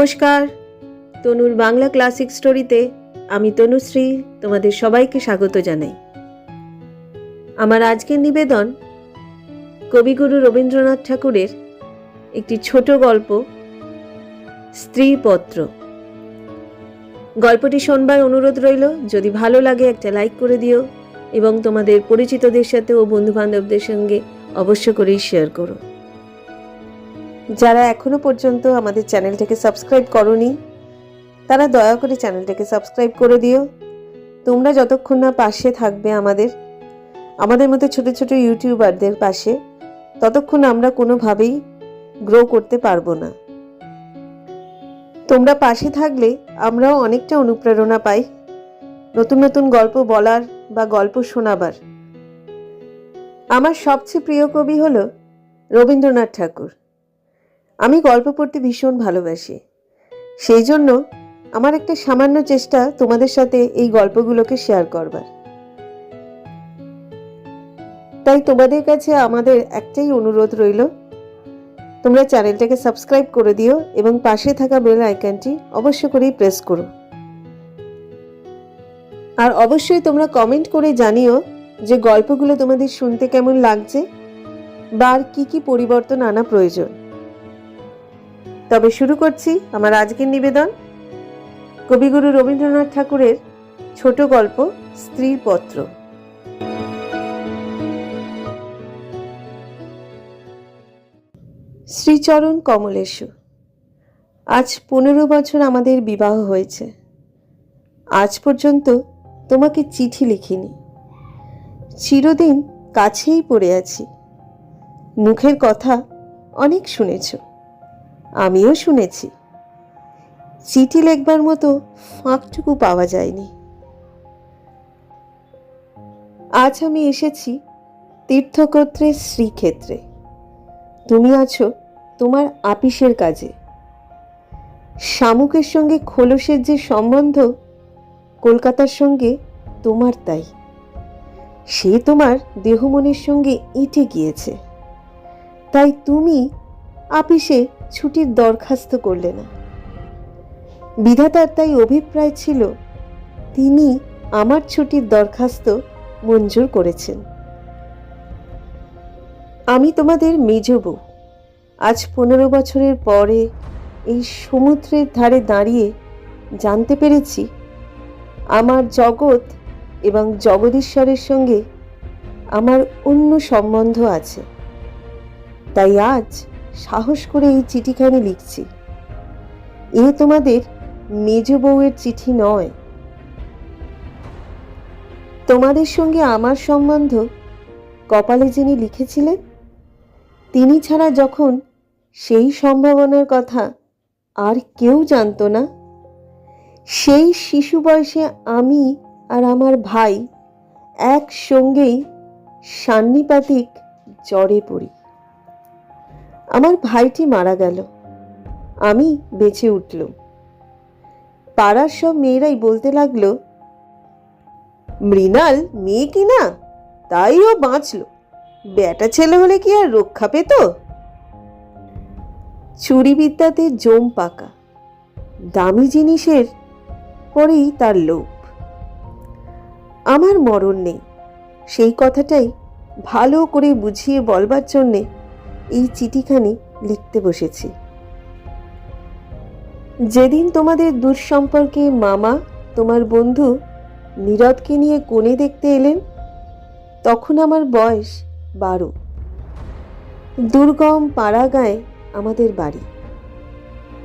নমস্কার, তনুর বাংলা ক্লাসিক স্টোরিতে আমি তনুশ্রী তোমাদের সবাইকে স্বাগত জানাই। আমার আজকের নিবেদন কবিগুরু রবীন্দ্রনাথ ঠাকুরের একটি ছোট গল্প, স্ত্রীপত্র। গল্পটি শোনবার অনুরোধ রইল। যদি ভালো লাগে একটা লাইক করে দিও এবং তোমাদের পরিচিতদের সাথে ও বন্ধুবান্ধবদের সঙ্গে অবশ্য করেই শেয়ার করো। যারা এখনো পর্যন্ত আমাদের চ্যানেলটাকে সাবস্ক্রাইব করোনি তারা দয়া করে চ্যানেলটাকে সাবস্ক্রাইব করে দিও। তোমরা যতক্ষণ না পাশে থাকবে আমাদের মতো ছোট ছোট ইউটিউবারদের পাশে, ততক্ষণ আমরা কোনোভাবেই গ্রো করতে পারবো না। তোমরা পাশে থাকলে আমরাও অনেকটা অনুপ্রেরণা পাই নতুন নতুন গল্প বলার বা গল্প শোনাবার। আমার সবচেয়ে প্রিয় কবি হলো রবীন্দ্রনাথ ঠাকুর। আমি গল্প পড়তে ভীষণ ভালোবাসি, সেই জন্য আমার একটা সামান্য চেষ্টা তোমাদের সাথে এই গল্পগুলোকে শেয়ার করবার। তাই তোমাদের কাছে আমাদের একটাই অনুরোধ রইল, তোমরা চ্যানেলটাকে সাবস্ক্রাইব করে দিও এবং পাশে থাকা বেল আইকনটি অবশ্য করেই প্রেস করো। আর অবশ্যই তোমরা কমেন্ট করে জানিও যে গল্পগুলো তোমাদের শুনতে কেমন লাগছে বা আর কি পরিবর্তন আনা প্রয়োজন। তবে শুরু করছি আমার আজকের নিবেদন, কবিগুরু রবীন্দ্রনাথ ঠাকুরের ছোট গল্প স্ত্রীপত্র। শ্রীচরণ কমলেশু, আজ 15 বছর আমাদের বিবাহ হয়েছে। আজ পর্যন্ত তোমাকে চিঠি লিখিনি। চিরদিন কাছেই পড়ে আছি। মুখের কথা অনেক শুনেছ, আমিও শুনেছি। চিঠি লেখবার মতো ফাঁকটুকু পাওয়া যায়নি। আজ আমি এসেছি তীর্থক্ষেত্রের শ্রীক্ষেত্রে। তুমি আছো তোমার আপিসের কাজে। শামুকের সঙ্গে খোলসের যে সম্বন্ধ, কলকাতার সঙ্গে তোমার তাই। সে তোমার দেহমনের সঙ্গে এঁটে গিয়েছে। তাই তুমি আপিসে ছুটির দরখাস্ত করলে না। বিধাতার তাই অভিপ্রায় ছিল, তিনি আমার ছুটির দরখাস্ত মঞ্জুর করেছেন। আমি তোমাদের মেজ বউ। আজ 15 বছরের পরে এই সমুদ্রের ধারে দাঁড়িয়ে জানতে পেরেছি আমার জগৎ এবং জগদীশ্বরের সঙ্গে আমার অন্য সম্বন্ধ আছে। তাই আজ সাহস করে এই চিঠিখানি লিখছি। এ তোমাদের মেজ বউয়ের চিঠি নয়। তোমাদের সঙ্গে আমার সম্বন্ধ কপালে যিনি লিখেছিলেন, তিনি ছাড়া যখন সেই সম্ভাবনার কথা আর কেউ জানত না, সেই শিশু বয়সে আমি আর আমার ভাই একসঙ্গেই সান্নিপাতিক জ্বরে পড়ি। আমার ভাইটি মারা গেল, আমি বেঁচে উঠলাম। পাড়ার সব মেয়েরাই বলতে লাগলো, মৃণাল মেয়ে কিনা, তাই ও বাঁচল, বেটা ছেলে হলে কি আর রক্ষা পেত। চুরি বিদ্যাতে জম পাকা, দামি জিনিসের পরেই তার লোভ। আমার মরণ নেই, সেই কথাটাই ভালো করে বুঝিয়ে বলবার জন্যে এই চিঠিখানি লিখতে বসেছি। যেদিন তোমাদের দূর সম্পর্কে মামা তোমার বন্ধু নীরদকে নিয়ে কোণে দেখতে এলেন, তখন আমার বয়স 12। দুর্গম পাড়াগাঁয়ে আমাদের বাড়ি।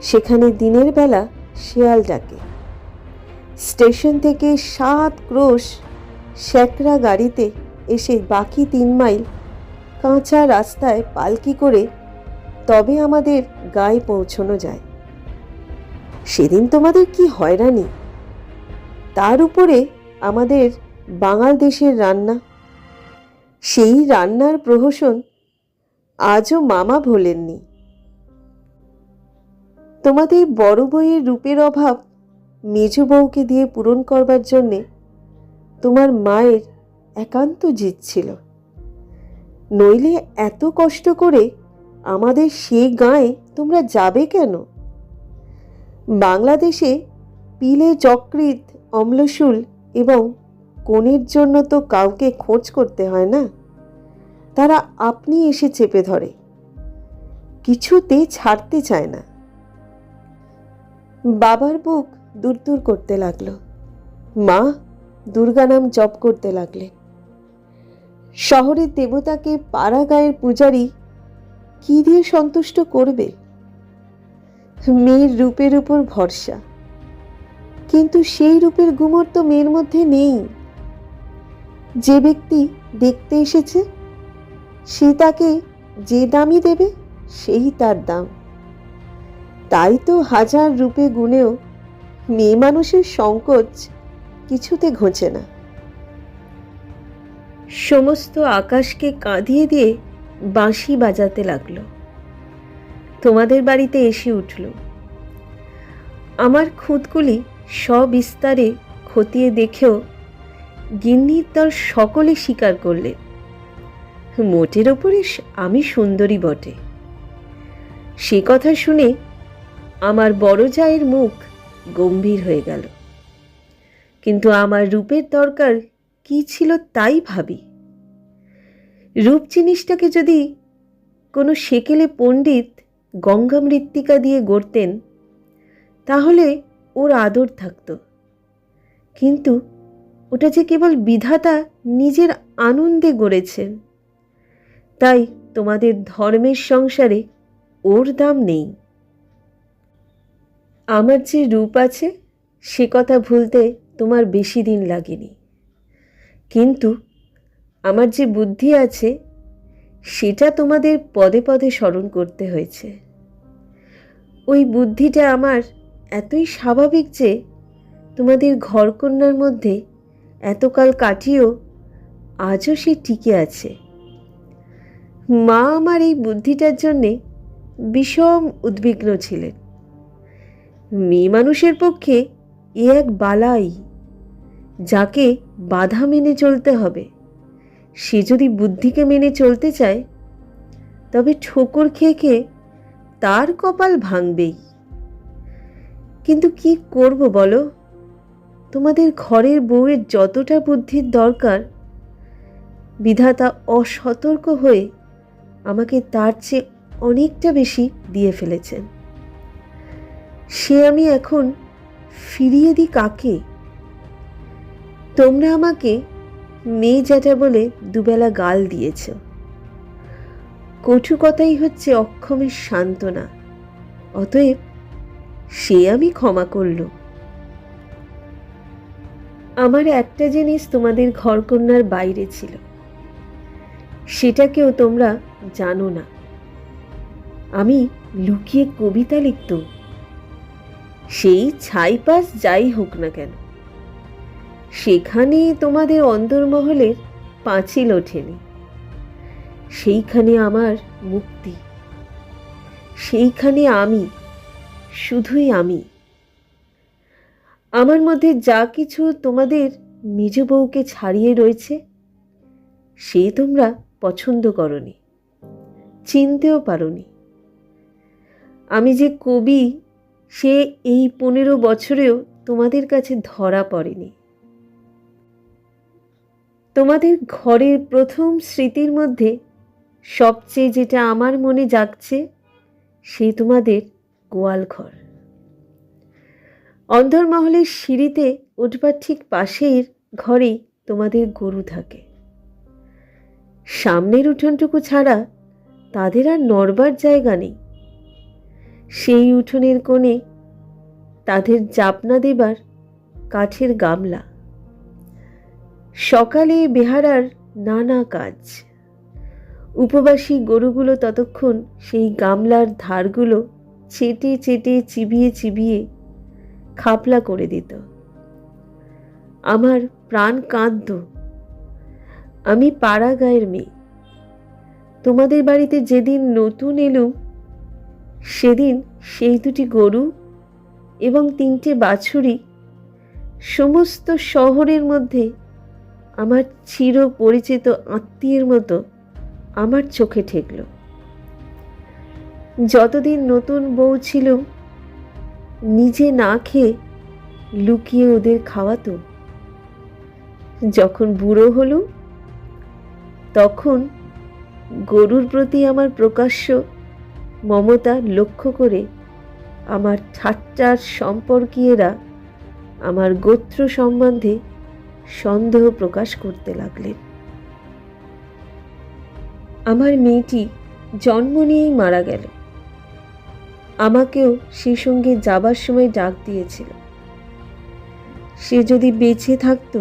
সেখানে দিনের বেলা শেয়াল ডাকে। স্টেশন থেকে 7 ক্রোশ স্যাকরা গাড়িতে এসে বাকি 3 মাইল কাঁচা রাস্তায় পালকি করে তবে আমাদের গায়ে পৌঁছানো যায়। সেদিন তোমাদের কি হয়রানি! তার উপরে আমাদের বাঙাল দেশের রান্না। সেই রান্নার প্রহসন আজও মামা ভোলেননি। তোমাদের বড় বউয়ের রূপের অভাব মেজ বউকে দিয়ে পূরণ করবার জন্যে তোমার মায়ের একান্ত জিদ ছিল। নইলে এত কষ্ট করে আমাদের সে গাঁয়ে তোমরা যাবে কেন? বাংলাদেশে পিলে, যকৃৎ, অম্লশূল এবং কোণের জন্য তো কাউকে খোঁজ করতে হয় না। তারা আপনি এসে চেপে ধরে, কিছুতে ছাড়তে চায় না। বাবার বুক দূর দূর করতে লাগলো। মা দুর্গা নাম জপ করতে লাগলেন। শহরের দেবতাকে পাড়া গাঁয়ের পূজারী কি দিয়ে সন্তুষ্ট করবে? মেয়ের রূপের উপর ভরসা, কিন্তু সেই রূপের গুমর তো মেয়ের মধ্যে নেই। যে ব্যক্তি দেখতে এসেছে সে তাকে যে দামই দেবে সেই তার দাম। তাই তো হাজার রূপে গুণেও মেয়ে মানুষের সংকোচ কিছুতে ঘোচে না। সমস্ত আকাশকে কাঁদিয়ে দিয়ে বাঁশি বাজাতে লাগলো। তোমাদের বাড়িতে এসে উঠল। আমার খুঁতগুলি সবিস্তারে খতিয়ে দেখেও গিন্নির দল সকলে স্বীকার করলে মোটের ওপরে আমি সুন্দরী বটে। সে কথা শুনে আমার বড় জায়ের মুখ গম্ভীর হয়ে গেল। কিন্তু আমার রূপের দরকার কি ছিল তাই ভাবি। রূপ জিনিসটাকে যদি কোনো সেকেলে পণ্ডিত গঙ্গা মৃত্তিকা দিয়ে গড়তেন তাহলে ওর আদর থাকত। কিন্তু ওটা যে কেবল বিধাতা নিজের আনন্দে গড়েছেন, তাই তোমাদের ধর্মের সংসারে ওর দাম নেই। আমার যে রূপ আছে সে কথা ভুলতে তোমার বেশি দিন লাগেনি, কিন্তু আমার যে বুদ্ধি আছে সেটা তোমাদের পদে পদে স্মরণ করতে হয়েছে। ওই বুদ্ধিটা আমার এতই স্বাভাবিক যে তোমাদের ঘরকন্যার মধ্যে এতকাল কাটিয়েও আজও সে টিকে আছে। মা আমার এই বুদ্ধিটার জন্যে বিষম উদ্বিগ্ন ছিলেন। মেয়ে মানুষের পক্ষে এ এক বালাই, যাকে বাধা মেনে চলতে হবে। সে যদি বুদ্ধিকে মেনে চলতে চায় তবে ঠোকর খেয়ে খেয়ে তার কপাল ভাঙবেই। কিন্তু কি করব বলো? তোমাদের ঘরের বউয়ের যতটা বুদ্ধির দরকার বিধাতা অসতর্ক হয়ে আমাকে তার চেয়ে অনেকটা বেশি দিয়ে ফেলেছেন। সে আমি এখন ফিরিয়ে দিই কাকে? তোমরা আমাকে মেয়ে জ্যাঠা বলে দুবেলা গাল দিয়েছ। কটু কথাই হচ্ছে অক্ষমের সান্ত্বনা, অতএব সে আমি ক্ষমা করল। আমার একটা জিনিস তোমাদের ঘরকন্যার বাইরে ছিল, সেটাকেও তোমরা জানো না। আমি লুকিয়ে কবিতা লিখতাম। সেই ছাইপাশ যাই হোক না কেন, সেখানে তোমাদের অন্দরমহলের পাঁচিল ওঠেনি। সেইখানে আমার মুক্তি, সেইখানে আমি, শুধুই আমি। আমার মধ্যে যা কিছু তোমাদের মেজ বউকে ছাড়িয়ে রয়েছে সে তোমরা পছন্দ করনি, চিনতেও পারোনি। আমি যে কবি সে এই 15 বছরেও তোমাদের কাছে ধরা পড়েনি। তোমাদের ঘরের প্রথম স্মৃতির মধ্যে সবচেয়ে যেটা আমার মনে জাগছে সে তোমাদের গোয়াল ঘর। অন্দরমহলের সিঁড়িতে উঠবার ঠিক পাশের ঘরেই তোমাদের গরু থাকে। সামনের উঠোনটুকু ছাড়া তাদের আর নড়বার জায়গা নেই। সেই উঠোনের কোণে তাদের জাপনা দেবার কাঠের গামলা। সকালে বেহারার নানা কাজ। উপবাসী গরুগুলো ততক্ষণ সেই গামলার ধারগুলো চেটে চেটে চিবিয়ে চিবিয়ে খাপলা করে দিত। আমার প্রাণ কাঁদত। আমি পাড়া গাঁয়ের মেয়ে। তোমাদের বাড়িতে যেদিন নতুন এলুম সেদিন সেই 2টি গরু এবং 3টে বাছুরি সমস্ত শহরের মধ্যে আমার চির পরিচিত আত্মীয়ের মতো আমার চোখে ঠেকল। যতদিন নতুন বউ ছিলুম নিজে না খেয়ে লুকিয়ে ওদের খাওয়াতো। যখন বুড়ো হলো তখন গরুর প্রতি আমার প্রকাশ্য মমতা লক্ষ্য করে আমার ঠাট্টার সম্পর্কীয়রা আমার গোত্র সম্বন্ধে সন্দেহ প্রকাশ করতে লাগলেন। আমার মেয়েটি জন্ম নিয়েই মারা গেল। আমাকেও সে সঙ্গে যাবার সময় ডাক দিয়েছিল। সে যদি বেঁচে থাকতো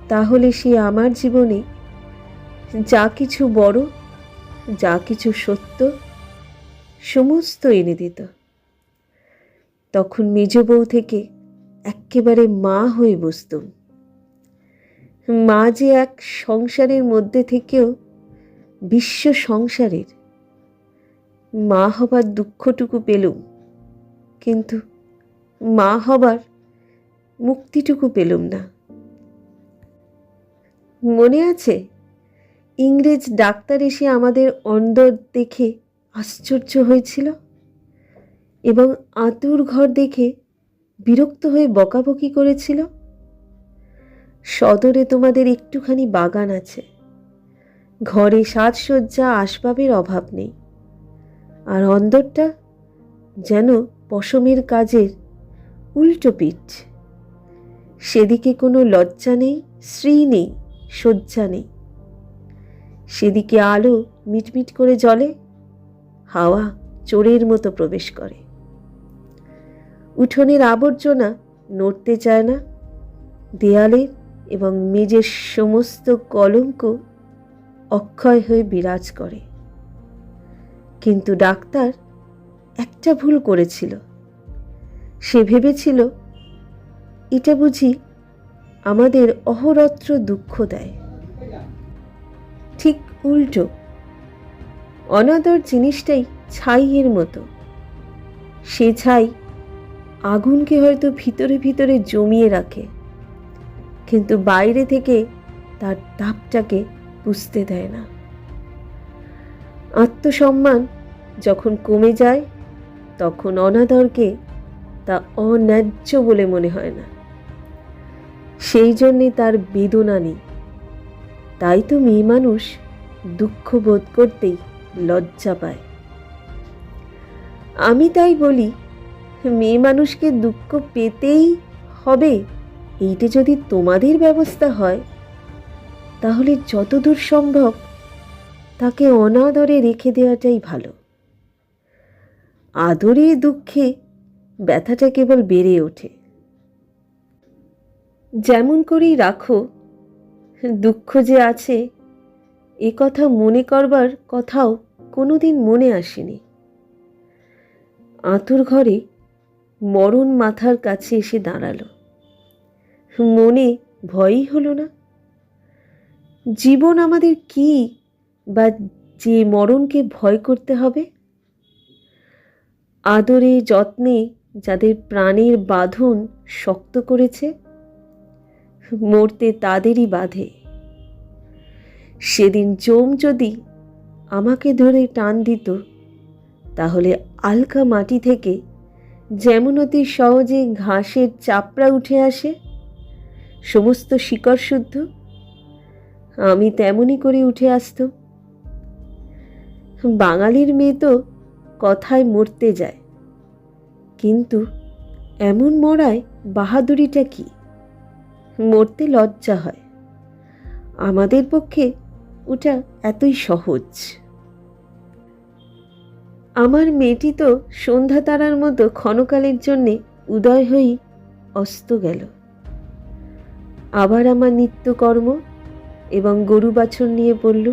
তাহলে সে আমার জীবনে যা কিছু বড়, যা কিছু সত্য সমস্ত এনে দিত। তখন মেজ বউ থেকে একেবারে মা হয়ে বসতুম। মা যে এক সংসারের মধ্যে থেকেও বিশ্ব সংসারের, মা হবার দুঃখটুকু পেলুম, কিন্তু মা হবার মুক্তিটুকু পেলুম না। মনে আছে ইংরেজ ডাক্তার এসে আমাদের অন্দর দেখে আশ্চর্য হয়েছিল এবং আঁতুর ঘর দেখে বিরক্ত হয়ে বকাবকি করেছিল? সদরে তোমাদের একটুখানি বাগান আছে, ঘরে সাজসজ্জা আসবাবের অভাব নেই, আর অন্দরটা যেন পশমের কাজের উল্টো পিঠ। সেদিকে কোনো লজ্জা নেই, শ্রী নেই, শয্যা নেই। সেদিকে আলো মিটমিট করে জ্বলে, হাওয়া চোরের মতো প্রবেশ করে। উঠোনের আবর্জনা নড়তে চায় না, দেয়ালের এবং মেঝের সমস্ত কলঙ্ক অক্ষয় হয়ে বিরাজ করে। কিন্তু ডাক্তার একটা ভুল করেছিল। সে ভেবেছিল এটা বুঝি আমাদের অহরত্র দুঃখ দেয়। ঠিক উল্টো, অনাদর জিনিসটাই ছাইয়ের মতো। সে ছাই আগুনকে হয়তো ভিতরে ভিতরে জমিয়ে রাখে, কিন্তু বাইরে থেকে তার তাপটাকে বুঝতে দেয় না। আত্মসম্মান যখন কমে যায় তখন অনাদরকে তা অন্যায্য বলে মনে হয় না। সেই জন্যে তার বেদনা নেই। তাই তো মেয়ে মানুষ দুঃখ বোধ করতেই লজ্জা পায়। আমি তাই বলি, মেয়ে মানুষকে দুঃখ পেতেই হবে এইটা যদি তোমাদের ব্যবস্থা হয়, তাহলে যতদূর সম্ভব তাকে অনাদরে রেখে দেওয়াটাই ভালো। আদরে দুঃখে ব্যথাটা কেবল বেড়ে ওঠে। যেমন করেই রাখো, দুঃখ যে আছে এ কথা মনে করবার কথাও কোনোদিন মনে আসেনি। আঁতুর ঘরে মরণ মাথার কাছে এসে দাঁড়ালো, মনে ভয়ই হলো না। জীবন আমাদের কি বা যে মরণকে ভয় করতে হবে? আদরে যত্নে যাদের প্রাণের বাঁধন শক্ত করেছে, মরতে তাদেরই বাঁধে। সেদিন যম যদি আমাকে ধরে টান দিত, তাহলে আলকা মাটি থেকে যেমন অতি সহজে ঘাসের চাপড়া উঠে আসে, সমস্ত শিকড় শুদ্ধ, আমি তেমনই করে উঠে আসতাম। বাঙালির মেয়ে তো কথায় মরতে যায়, কিন্তু এমন মরায় বাহাদুরিটা কি? মরতে লজ্জা হয়। আমাদের পক্ষে ওটা এতই সহজ। আমার মেয়েটি তো সন্ধ্যা তারার মতো ক্ষণকালের জন্যে উদয় হয়েই অস্ত গেল। আবার আমার নিত্যকর্ম এবং গরু বাছুর নিয়ে পড়ল।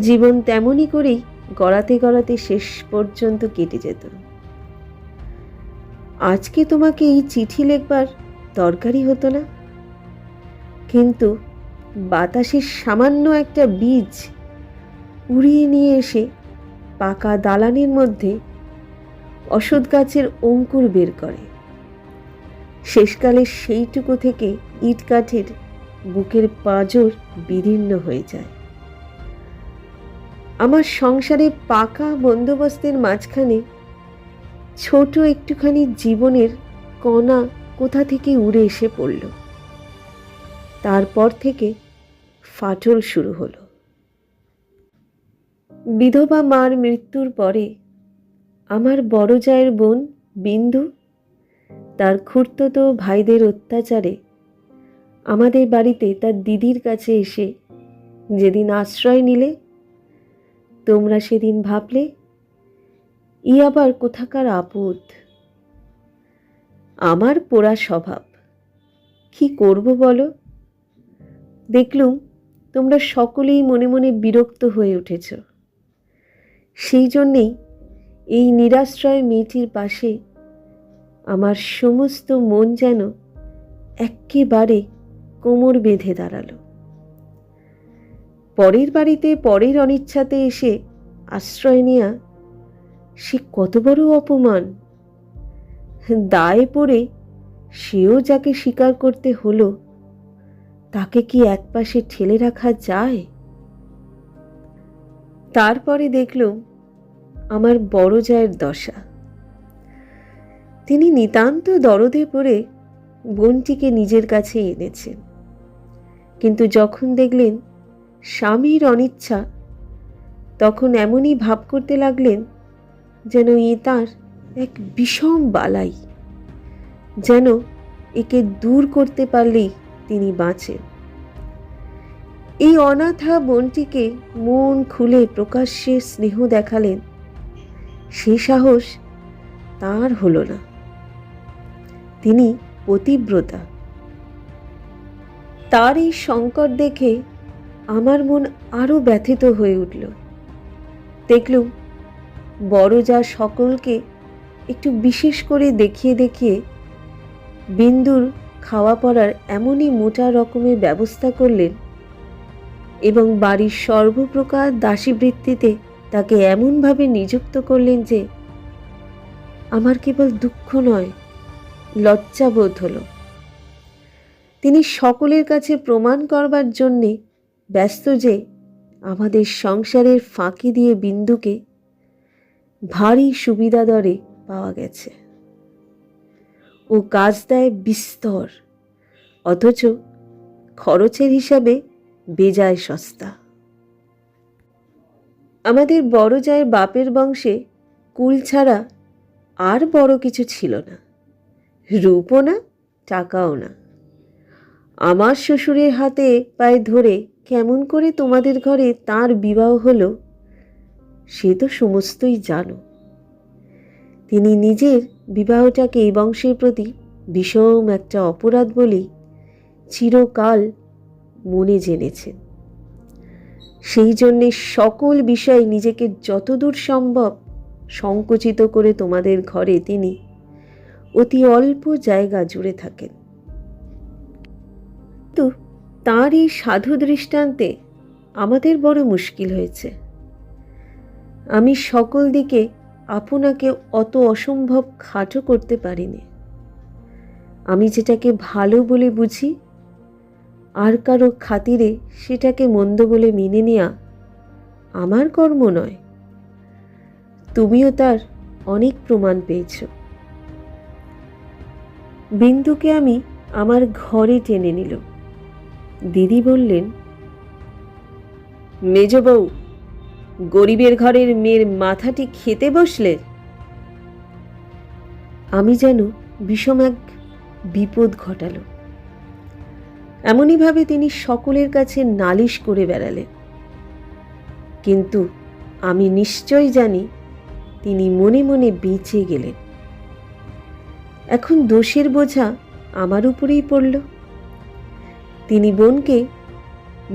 জীবন তেমনই করেই গড়াতে গড়াতে শেষ পর্যন্ত কেটে যেত। আজকে তোমাকে এই চিঠি লিখবার দরকারই হতো না, কিন্তু বাতাসের সামান্য একটা বীজ উড়িয়ে নিয়ে এসে পাকা দালানের মধ্যে অশ্বত্থ গাছের অঙ্কুর বের করে। শেষকালে সেইটুকু থেকে ইট কাঠের বুকের পাঁজর বিদীর্ণ হয়ে যায়। আমার সংসারে পাকা বন্দোবস্তের মাঝখানে ছোট একটুখানি জীবনের কণা কোথা থেকে উড়ে এসে পড়ল। তারপর থেকে ফাটল শুরু হলো। বিধবা মার মৃত্যুর পরে আমার বড় জায়ের বোন বিন্দু তার খুড়তুতো ভাইদের অত্যাচারে আমাদের বাড়িতে তার দিদির কাছে এসে যেদিন আশ্রয় নিলে, তোমরা সেদিন ভাবলে ই আবার কোথাকার আপদ। আমার পোড়া স্বভাব, কি করব বলো? দেখলুম তোমরা সকলেই মনে মনে বিরক্ত হয়ে উঠেছ। সেই জন্যেই এই নিরাশ্রয় মেয়েটির পাশে আমার সমস্ত মন যেন এক্কেবারে কোমর বেঁধে দাঁড়ালো। পরের বাড়িতে পরের অনিচ্ছাতে এসে আশ্রয় নেয়া সে কত বড় অপমান। দায়ে পড়ে সেও যাকে স্বীকার করতে হলো, তাকে কি একপাশে ঠেলে রাখা যায়? তারপরে দেখলুম আমার বড় জায়ের দশা। তিনি নিতান্ত দরদে পড়ে বোনটিকে নিজের কাছে এনেছেন, কিন্তু যখন দেখলেন স্বামীর অনিচ্ছা, তখন এমনই ভাব করতে লাগলেন যেন এ তাঁর এক বিষম বালাই, যেন একে দূর করতে পারলেই তিনি বাঁচেন। এই অনাথা বোনটিকে মন খুলে প্রকাশ্যে স্নেহ দেখালেন, সে সাহস তার হলো না। তিনি পতিব্রতা। তার এই সংকট দেখে আমার মন আরো ব্যথিত হয়ে উঠল। দেখলুম বড় যা সকলকে একটু বিশেষ করে দেখিয়ে দেখিয়ে বিন্দুর খাওয়া পড়ার এমনই মোটা রকমের ব্যবস্থা করলেন এবং বাড়ির সর্বপ্রকার দাসীবৃত্তিতে তাকে এমনভাবে নিযুক্ত করলেন যে আমার কেবল দুঃখ নয়, লজ্জাবোধ হলো। তিনি সকলের কাছে প্রমাণ করবার জন্যে ব্যস্ত যে আমাদের সংসারের ফাঁকি দিয়ে বিন্দুকে ভারী সুবিধা দরে পাওয়া গেছে। ও কাজ দেয় বিস্তর, অথচ খরচের হিসাবে বেজায় সস্তা। আমাদের বড় জায়ের বাপের বংশে কুল ছাড়া আর বড় কিছু ছিল না, রূপও না, টাকাও না। আমার শ্বশুরের হাতে পায়ে ধরে কেমন করে তোমাদের ঘরে তার বিবাহ হলো সে তো সমস্তই জানো। তিনি নিজের বিবাহটাকে এই বংশের প্রতি বিষম একটা অপরাধ বলেই চিরকাল মনে জেনেছেন। সেই জন্যে সকল বিষয়ে নিজেকে যতদূর সম্ভব সংকুচিত করে তোমাদের ঘরে তিনি অতি অল্প জায়গা জুড়ে থাকেন। তো তাঁর এই সাধু দৃষ্টান্তে আমাদের বড় মুশকিল হয়েছে। আমি সকল দিকে আপনাকে অত অসম্ভব খাটো করতে পারিনি। আমি যেটাকে ভালো বলে বুঝি, আর কারো খাতিরে সেটাকে মন্দ বলে মেনে নেয়া আমার কর্ম নয়। তুমিও তার অনেক প্রমাণ পেয়েছ। বিন্দুকে আমি আমার ঘরে টেনে নিল। দিদি বললেন, মেজ বউ, গরিবের ঘরের মেয়ের মাথাটি খেতে বসলে। আমি যেন বিষম এক বিপদ ঘটালো। এমনইভাবে তিনি সকলের কাছে নালিশ করে বেড়ালেন, কিন্তু আমি নিশ্চয় জানি তিনি মনে মনে বেঁচে গেলেন। এখন দোষের বোঝা আমার উপরেই পড়ল। তিনি বোনকে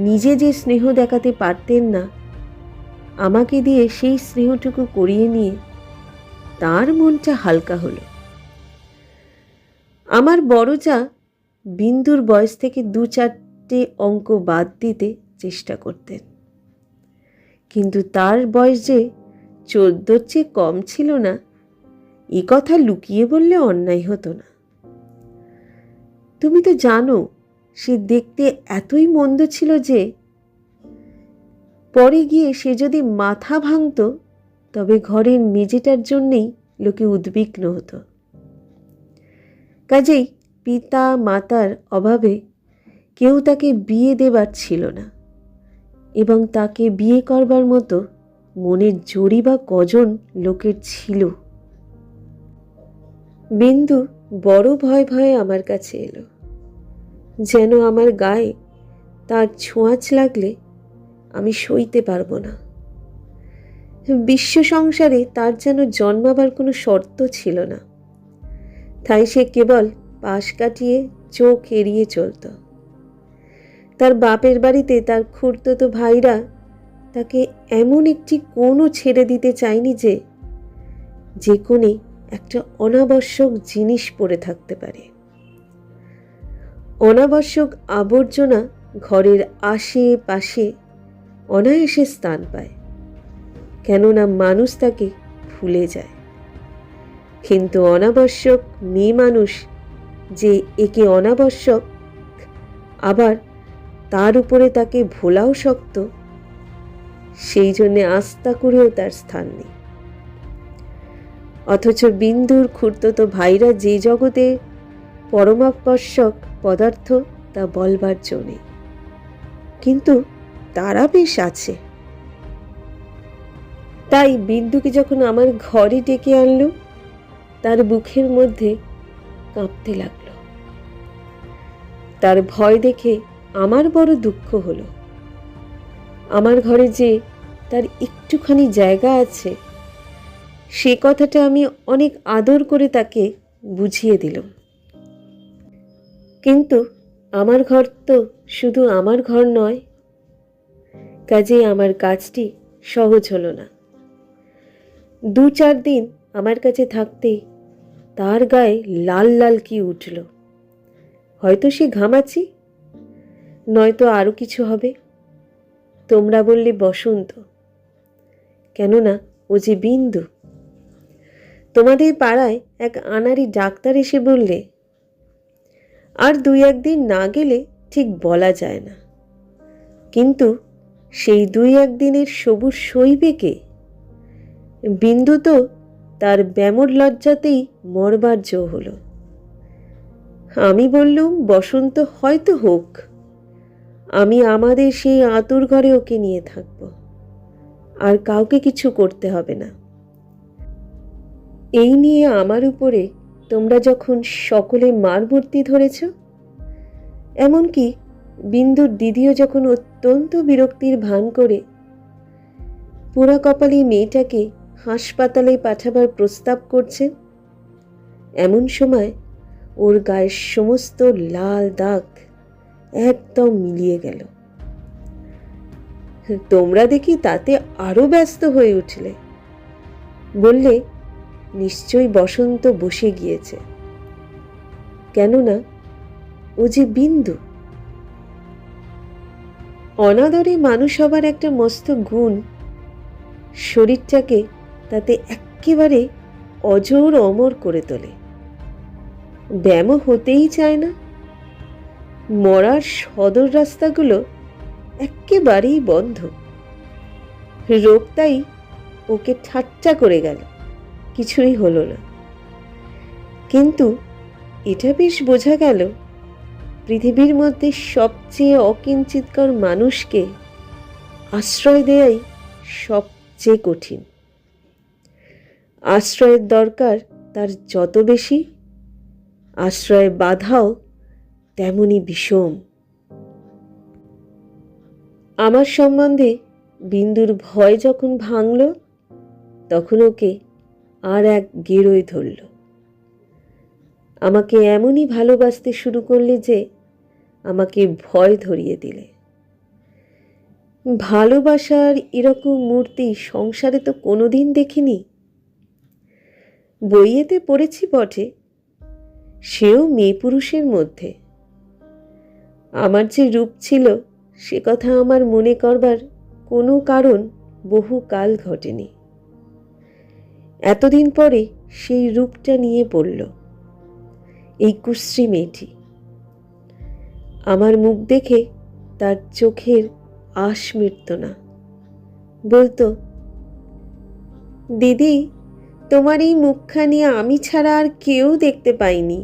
নিজে যে স্নেহ দেখাতে পারতেন না, আমাকে দিয়ে সেই স্নেহটুকু করিয়ে নিয়ে তার মনটা হালকা হলো। আমার বড় যা বিন্দুর বয়স থেকে 2-4টে অঙ্ক বাদ দিতে চেষ্টা করতেন, কিন্তু তার বয়স যে 14-র চেয়ে কম ছিল না, এ কথা লুকিয়ে বললে অন্যায় হতো না। তুমি তো জানো সে দেখতে এতই মন্দ ছিল যে পরে গিয়ে সে যদি মাথা ভাঙত তবে ঘরের মেজেটার জন্যেই লোকে উদ্বিগ্ন হতো। কাজেই পিতা মাতার অভাবে কেউ তাকে বিয়ে দেবার ছিল না, এবং তাকে বিয়ে করবার মতো মনের জোরই বা কজন লোকের ছিল। বিন্দু বড় ভয়ে ভয়ে আমার কাছে এলো, যেন আমার গায়ে তার ছোঁয়াচ লাগলে আমি সইতে পারবো না। বিশ্ব সংসারে তার যেন জন্মাবার কোনো শর্ত ছিল না, তাই সে কেবল পাশ কাটিয়ে চোখ এড়িয়ে চলত। তার বাপের বাড়িতে তার খুড়তুতো ভাইরা তাকে এমন একটি কোণও ছেড়ে দিতে চায়নি যে কোণে একটা অনাবশ্যক জিনিস পড়ে থাকতে পারে। অনাবশ্যক আবর্জনা ঘরের আশেপাশে অনায়াসে স্থান পায়, কেননা মানুষ তাকে ভুলে যায়। কিন্তু অনাবশ্যক মেয়ে মানুষ যে একে অনাবশ্যক, আবার তার উপরে তাকে ভোলাও শক্ত, সেই জন্যে আস্থা করেও তার স্থান নেই। অথচ বিন্দুর খুড়তুতো ভাইরা যে জগতে পরমাকর্ষক পদার্থ তা বলবার জো নেই, কিন্তু তারা বেশ আছে। তাই বিন্দুকে যখন আমার ঘরে ডেকে আনলো, তার বুকের মধ্যে কাঁপতে লাগলো। তার ভয় দেখে আমার বড় দুঃখ হলো। আমার ঘরে যে তার একটুখানি জায়গা আছে, সে কথাটা আমি অনেক আদর করে তাকে বুঝিয়ে দিলাম। কিন্তু আমার ঘর তো শুধু আমার ঘর নয়, কাজেই আমার কাজটি সহজ হলো না। 2-4 দিন আমার কাছে থাকতেই তার গায়ে লাল লাল কি উঠল। হয়তো সে ঘামাচি, নয়তো আরও কিছু হবে। তোমরা বললে বসন্ত, কেননা ও যে বিন্দু। তোমাদের পাড়ায় এক আনাড়ি ডাক্তার এসে বললে, আর 2-1 দিন না গেলে ঠিক বলা যায় না, কিন্তু সেই 2-1 দিনের সবুর সইবে কে? বিন্দু তো তার ব্যামোর লজ্জাতেই মরবার জো হলো। আমি বললুম, বসন্ত হয়তো হোক, আমি আমাদের সেই আতুর ঘরে ওকে নিয়ে থাকব, আর কাউকে কিছু করতে হবে না। এই নিয়ে আমার উপরে তোমরা যখন সকলে মার মূর্তি ধরেছ, এমনকি বিন্দুর দিদিও যখন অত্যন্ত বিরক্তির ভান করে পোড়া কপালি মেয়েটাকে হাসপাতালে পাঠাবার প্রস্তাব করছেন, এমন সময় ওর গায়ের সমস্ত লাল দাগ একদম মিলিয়ে গেল। তোমরা দেখি তাতে আরো ব্যস্ত হয়ে উঠলে। বললে, নিশ্চয়ই বসন্ত বসে গিয়েছে, কেননা ও যে বিন্দু। অনাদরে মানুষ হবার একটা মস্ত গুণ শরীরটাকে তাতে একেবারে অজর অমর করে তোলে। ব্যায়ামও হতেই চায় না। মরার সদর রাস্তাগুলো একেবারেই বন্ধ। রোগ তাই ওকে ঠাট্টা করে গেল, কিছুই হলো না। কিন্তু এটা বেশ বোঝা গেল, পৃথিবীর মধ্যে সবচেয়ে অকিঞ্চিৎকর মানুষকে আশ্রয় দেয়াই সবচেয়ে কঠিন। আশ্রয়ের দরকার তার যত বেশি, আশ্রয়ের বাধাও তেমনি বিষম। আমার সম্বন্ধে বিন্দুর ভয় যখন ভাঙল, তখন ওকে আর এক গেরোয় ধরল। আমাকে এমনই ভালোবাসতে শুরু করলে যে আমাকে ভয় ধরিয়ে দিলে। ভালোবাসার এরকম মূর্তি সংসারে তো কোনোদিন দেখিনি। বইয়েতে পড়েছি বটে, সেও মেয়ে পুরুষের মধ্যে। আমার যে রূপ ছিল সে কথা আমার মনে করবার কোনো কারণ বহুকাল ঘটেনি। এতদিন পরে সেই রূপটা নিয়ে পড়ল এই কুশ্রী মেয়েটি। আমার মুখ দেখে তার চোখের আশ মিটত না। বলতো, দিদি তোমার এই মুখখানি আমি ছাড়া আর কেউ দেখতে পাইনি।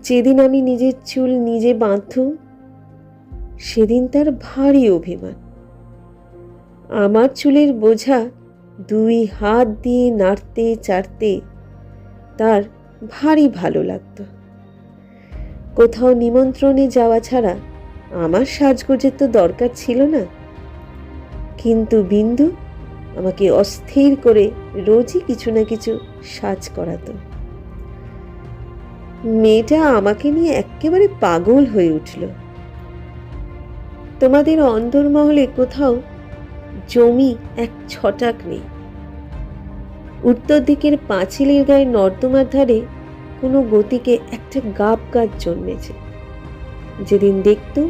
যেদিন আমি নিজের চুল নিজে বাঁধলুম, সেদিন তার ভারী অভিমান। আমার চুলের বোঝা 2 হাত দিয়ে নাড়তে চাড়তে তার ভারী ভালো লাগতো। কোথাও নিমন্ত্রণে যাওয়া ছাড়া আমার সাজগোজের তো দরকার ছিল না, কিন্তু বিন্দু আমাকে অস্থির করে রোজই কিছু না কিছু সাজ করাতো। মেয়েটা আমাকে নিয়ে একেবারে পাগল হয়ে উঠল। তোমাদের অন্দরমহলে কোথাও জমি 1 ছটাক নেই। উত্তর দিকের পাঁচিলের গায়ে নর্দমার ধারে কোনো গতিকে একটা গাব গাছ জন্মেছে। যেদিন দেখতুম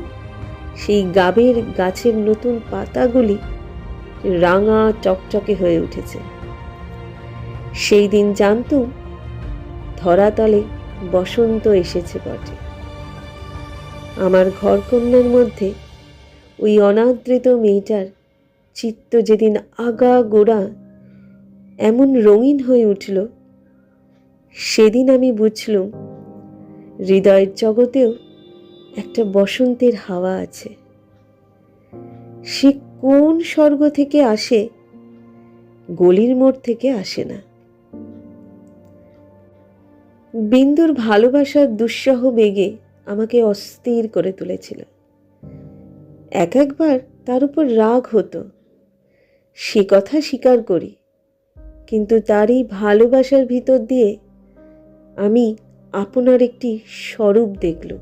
সেই গাবের গাছের নতুন পাতাগুলি রাঙা চকচকে হয়ে উঠেছে, সেই দিন জানতুম ধরাতলে বসন্ত এসেছে বটে। আমার ঘরকন্যার মধ্যে ওই অনাদৃত মেয়েটার চিত্ত যেদিন আগা গোড়া এমন রঙিন হয়ে উঠল, সেদিন আমি বুঝলুম হৃদয়ের জগতেও একটা বসন্তের হাওয়া আছে। সে কোন স্বর্গ থেকে আসে, গলির মোড় থেকে আসে না। বিন্দুর ভালোবাসার দুঃসহ বেগে আমাকে অস্থির করে তুলেছিল। একবার তার উপর রাগ হতো, সে কথা স্বীকার করি, কিন্তু তার এই ভালোবাসার ভিতর দিয়ে আমি আপনার একটি স্বরূপ দেখলুম,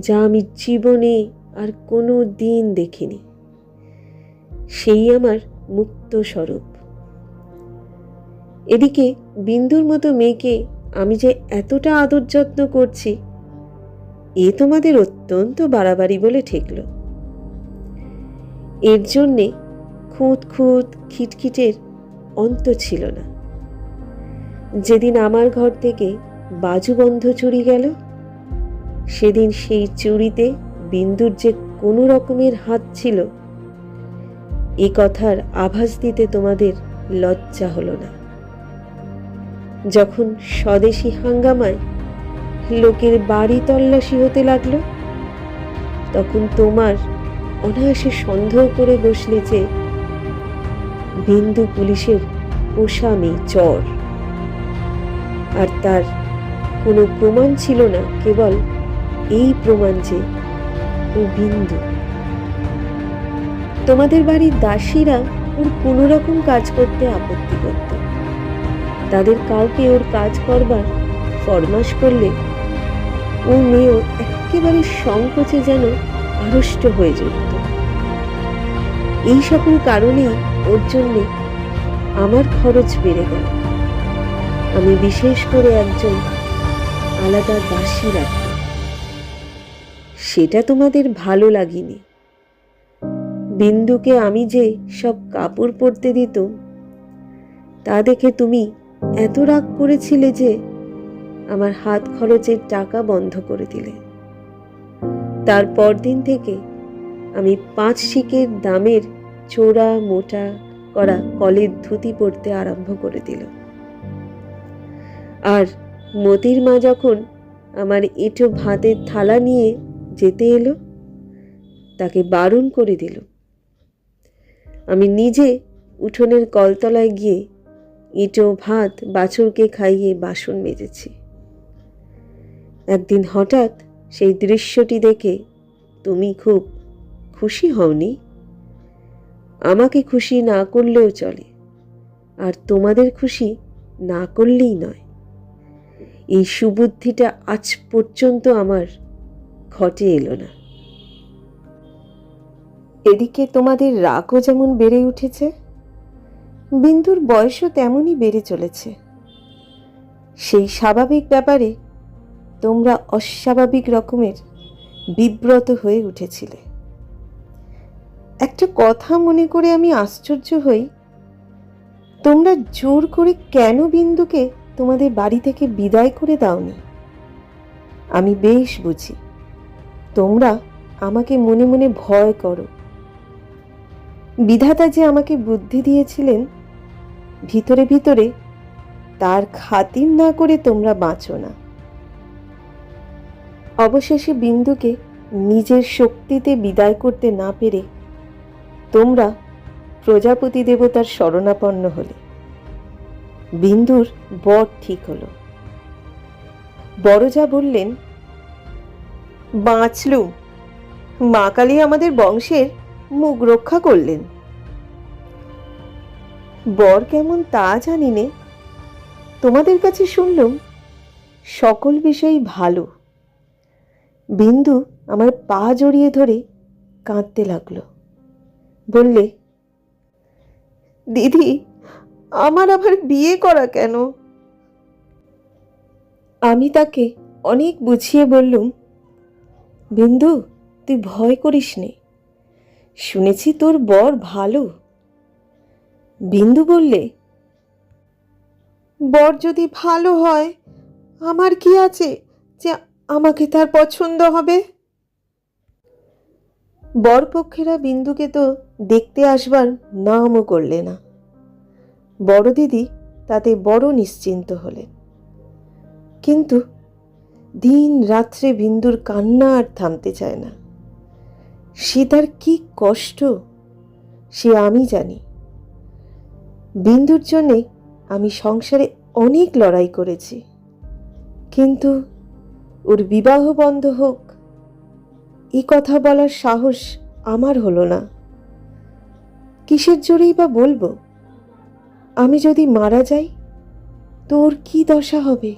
যা আমি জীবনে আর কোনো দিন দেখিনি। সেই আমার মুক্ত স্বরূপ। এদিকে বিন্দুর মতো মেয়েকে আমি যে এতটা আদর যত্ন করছি, এ তোমাদের অত্যন্ত বাড়াবাড়ি বলে ঠেকল। এর জন্যে খুঁত খুঁত খিটখিটের অন্ত ছিল না। যেদিন আমার ঘর থেকে বাজুবন্ধ চুরি গেল, সেদিন সেই চুরিতে বিন্দুর যে কোনো রকমের হাত ছিল, এ কথার আভাস দিতে তোমাদের লজ্জা হলো না। যখন স্বদেশী হাঙ্গামায় লোকের বাড়ি তল্লাশি হতে লাগলো, তখন তোমার অনায়াসে সন্দেহ করে বসলে যে বিন্দু পুলিশের পোষা মেয়ে, চোর। আর তার কোনো প্রমাণ ছিল না, কেবল এই প্রমাণ যে ও বিন্দু। তোমাদের বাড়ির দাসীরা ওর কোনো রকম কাজ করতে আপত্তি করত। তাদের কাউকে ওর কাজ করবার ফরমাস করলে ও মেয়েও একেবারে সংকোচে যেন আড়ষ্ট হয়ে যেত। এই সকল কারণেই ওর জন্যে আমার খরচ বেড়ে গেল। আমি বিশেষ করে একজন আলাদা দাসী রাখতাম। সেটা তোমাদের ভালো লাগেনি। বিন্দুকে আমি যে সব কাপড় পরতে দিতাম, তা দেখে তুমি এত রাগ করেছিলে যে আমার হাত খরচের টাকা বন্ধ করে দিলে। তারপর দিন থেকে আমি 5 শিকের দামের চোরা মোটা করা কলের ধুতি পরতে আরম্ভ করে দিল। আর মতির মা যখন আমার এঁটো ভাতের থালা নিয়ে যেতে এলো, তাকে বারণ করে দিল। আমি নিজে উঠোনের কলতলায় গিয়ে এঁটো ভাত বাছুরকে খাইয়ে বাসন মেজেছি। একদিন হঠাৎ সেই দৃশ্যটি দেখে তুমি খুব খুশি হওনি। আমাকে খুশি না করলেও চলে, আর তোমাদের খুশি না করলেই নয়। এই সুবুদ্ধিটা আজ পর্যন্ত আমার ঘটে এলো না। এদিকে তোমাদের রাগও যেমন বেড়ে উঠেছে, বিন্দুর বয়সও তেমনই বেড়ে চলেছে। সেই স্বাভাবিক ব্যাপারে তোমরা অস্বাভাবিক রকমের বিব্রত হয়ে উঠেছিলে। একটা কথা মনে করে আমি আশ্চর্য হই, তোমরা জোর করে কেন বিন্দুকে তোমাদের বাড়ি থেকে বিদায় করে দাওনি। আমি বেশ বুঝি, তোমরা আমাকে মনে মনে ভয় করো। বিধাতা যে আমাকে বুদ্ধি দিয়েছিলেন, ভিতরে ভিতরে তার খাতির না করে তোমরা বাঁচো না। অবশেষে বিন্দুকে নিজের শক্তিতে বিদায় করতে না পেরে তোমরা প্রজাপতি দেবতার শরণাপন্ন হলে। বিন্দুর বর ঠিক হলো। বড়জা বললেন, বাঁচলুম, মা কালী আমাদের বংশের মুখ রক্ষা করলেন। বর কেমন তা জানি নে, তোমাদের কাছে শুনলুম সকল বিষয়ই ভালো। বিন্দু আমার পা জড়িয়ে ধরে কাঁদতে লাগলো। বললে, দিদি, আমার আবার বিয়ে করা কেন? আমি তাকে অনেক বুঝিয়ে বললুম, বিন্দু, তুই ভয় করিস নে, শুনেছি তোর বর ভালো। বিন্দু বললে, বর যদি ভালো হয় আমার কি আছে যে আমাকে তার পছন্দ হবে? বরপক্ষেরা বিন্দুকে তো দেখতে আসবার নামও করলে না। বড় দিদি তাতে বড় নিশ্চিন্ত হলেন। কিন্তু দিন রাত্রে বিন্দুর কান্না আর থামতে চায় না। সে তার কি কষ্ট সে আমি জানি। বিন্দুর জন্যে আমি সংসারে অনেক লড়াই করেছি, কিন্তু ওর বিবাহ বন্ধ হোক এই কথা বলার সাহস আমার হলো না। কিসের জোরেই বা বলবো? আমি যদি মারা যাই তো ওর কি দশা হবে?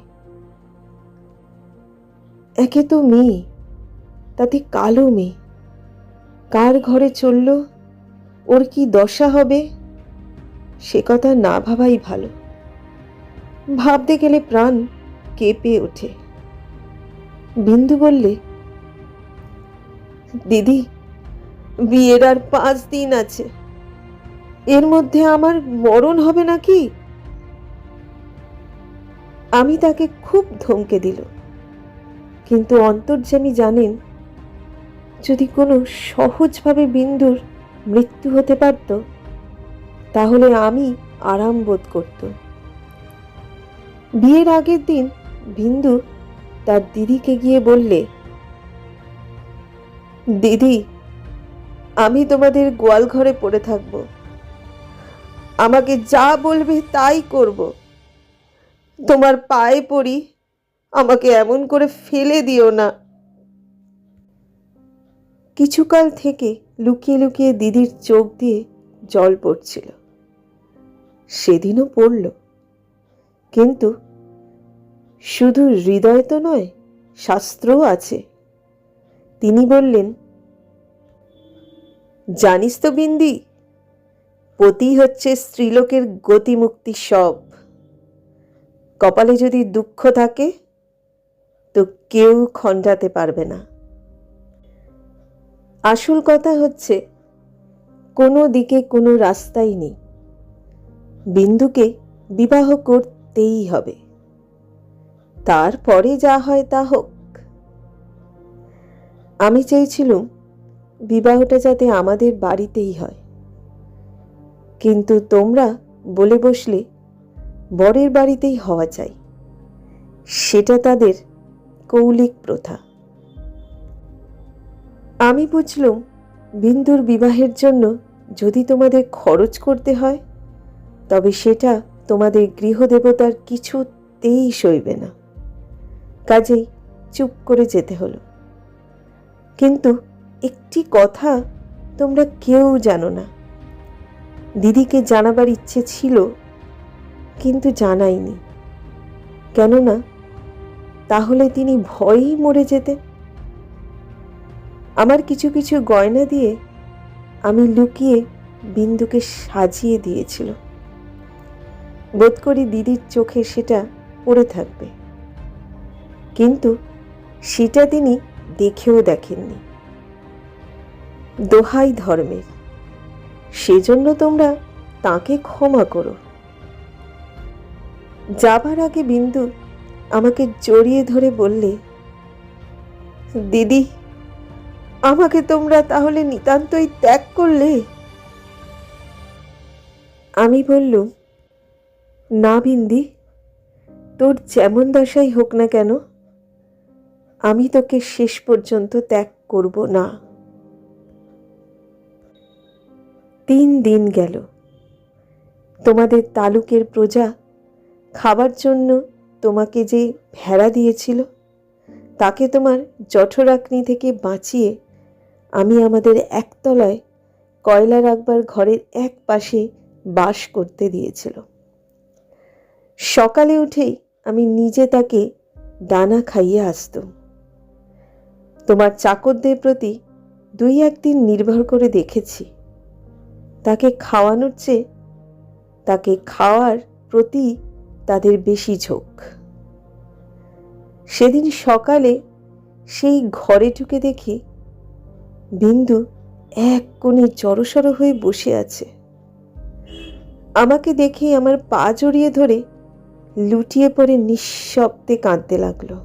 একে তো মেয়ে, তাতে কালো মেয়ে, কার ঘরে চলল ওর কি দশা হবে সে কথা না ভাবাই ভালো। ভাবতে গেলে প্রাণ কেঁপে ওঠে। বিন্দু বললে, দিদি, বিয়ের আর 5 দিন আছে, এর মধ্যে আমার মরণ হবে নাকি? আমি তাকে খুব ধমকে দিল, কিন্তু অন্তর্যামী জানেন যদি কোনো সহজভাবে বিন্দুর মৃত্যু হতে পারত তাহলে আমি আরাম বোধ করত। বিয়ের আগের দিন বিন্দু তার দিদিকে গিয়ে বললে, দিদি, আমি তোমাদের গোয়াল ঘরে পড়ে থাকব, আমাকে যা বলবে তাই করব, তোমার পায়ে পড়ি, আমাকে এমন করে ফেলে দিও না। কিছুকাল থেকে লুকিয়ে লুকিয়ে দিদির চোখ দিয়ে জল পড়ছিল। সেদিনও পড়ল, কিন্তু শুধু হৃদয় তো নয়, শাস্ত্রও আছে। তিনি বললেন, জানিস তো বিন্দি, পতি হচ্ছে স্ত্রীলোকের গতিমুক্তি সব। কপালে যদি দুঃখ থাকে তো কেউ খণ্ডাতে পারবে না। আসল কথা হচ্ছে কোনো দিকে কোনো রাস্তাই নেই। বিন্দুকে বিবাহ করতেই হবে, তারপরে যা হয় তা হোক। আমি চেয়েছিলুম বিবাহটা যাতে আমাদের বাড়িতেই হয়, কিন্তু তোমরা বলে বসলে বরের বাড়িতেই হওয়া চাই। সেটা তাদের কৌলিক প্রথা। আমি বুঝলুম বিন্দুর বিবাহের জন্য যদি তোমাদের খরচ করতে হয় তবে সেটা তোমাদের গৃহদেবতার কিছুতেই সইবে না। কাজেই চুপ করে যেতে হলো। কিন্তু একটি কথা তোমরা কেউ জানো না। দিদিকে জানাবার ইচ্ছে ছিল, কিন্তু জানাইনি, কেননা তাহলে তিনি ভয়েই মরে যেতেন। আমার কিছু কিছু গয়না দিয়ে আমি লুকিয়ে বিন্দুকে সাজিয়ে দিয়েছিল। বোধ করি দিদির চোখে সেটা পড়ে থাকবে, কিন্তু সেটা তিনি দেখেও দেখেননি। দোহাই ধর্মের, সেজন্য তোমরা তাকে ক্ষমা করো। যাবার আগে বিন্দু আমাকে জড়িয়ে ধরে বললে, দিদি, আমাকে তোমরা তাহলে নিতান্তই ত্যাগ করলে? আমি বললুম, না বিন্দি, তোর যেমন দশাই হোক না কেন, আমি তোকে শেষ পর্যন্ত ত্যাগ করব না। 3 দিন গেল। তোমাদের তালুকের প্রজা খাবার জন্য তোমাকে যে ভেড়া দিয়েছিল, তাকে তোমার জঠরাগ্নি থেকে বাঁচিয়ে আমি আমাদের একতলায় কয়লা রাখবার ঘরের এক পাশে বাস করতে দিয়েছিল। সকালে উঠেই আমি নিজে তাকে দানা খাইয়ে আসতাম। তোমার চাকরদের প্রতি 2-1 দিন নির্ভর করে দেখেছি, তাকে খাওয়ানোর চেয়ে তাকে খাওয়ার প্রতি তাদের বেশি ঝোঁক। সেদিন সকালে সেই ঘরে ঢুকে দেখি বিন্দু এক কোণে জড়সড় হয়ে বসে আছে। আমাকে দেখে আমার পা জড়িয়ে ধরে লুটিয়ে পড়ে নিঃশব্দে কাঁদতে লাগলো।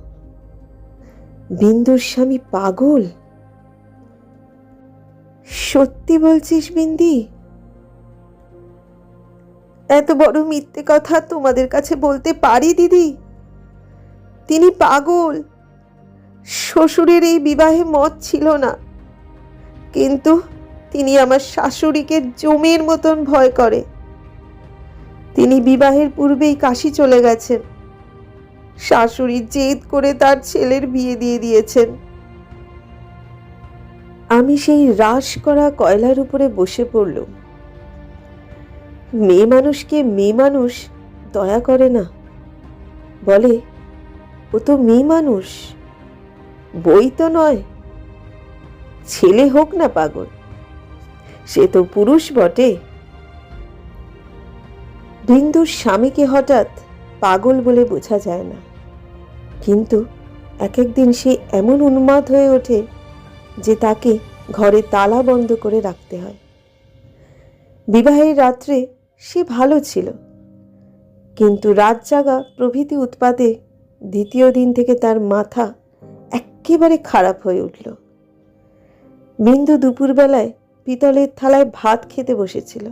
বিন্দুর স্বামী পাগল? সত্যি বলছিস বিন্দি? এত বড় মিথ্যে কথা তোমাদের কাছে বলতে পারি দিদি? তিনি পাগল। শ্বশুরের এই বিবাহে মত ছিল না, কিন্তু তিনি আমার শাশুড়িকে জমের মতন ভয় করে। তিনি বিবাহের পূর্বেই কাশি চলে গেছেন। শাশুড়ি জেদ করে তার ছেলের বিয়ে দিয়ে দিয়েছেন। আমি সেই রাশ করা কয়লার উপরে বসে পড়লুম। মেয়ে মানুষকে মেয়ে মানুষ দয়া করে না, বলে ও তো মেয়ে মানুষ, বই তো নয়। ছেলে হোক না পাগল, সে তো পুরুষ বটে। বিন্দুর স্বামীকে হঠাৎ পাগল বলে বোঝা যায় না, কিন্তু এক একদিন সে এমন উন্মাদ হয়ে ওঠে যে তাকে ঘরে তালা বন্ধ করে রাখতে হয়। বিবাহের রাত্রে সে ভালো ছিল, কিন্তু রাত জাগা প্রভৃতি উৎপাতে দ্বিতীয় দিন থেকে তার মাথা একেবারে খারাপ হয়ে উঠল। বিন্দু দুপুরবেলায় পিতলের থালায় ভাত খেতে বসেছিল।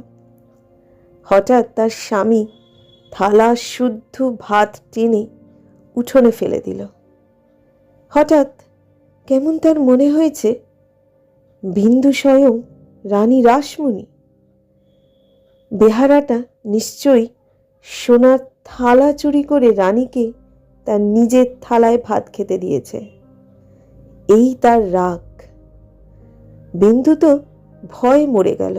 হঠাৎ তার স্বামী থালা শুদ্ধ ভাত টেনে উঠোনে ফেলে দিল। হঠাৎ কেমন তার মনে হয়েছে বিন্দু স্বয়ং রানী রাসমণি। বেহারাটা নিশ্চয়ই সোনার থালা চুরি করে রানীকে তার নিজের থালায় ভাত খেতে দিয়েছে। এই তার রাগ। বিন্দু তো ভয় মরে গেল।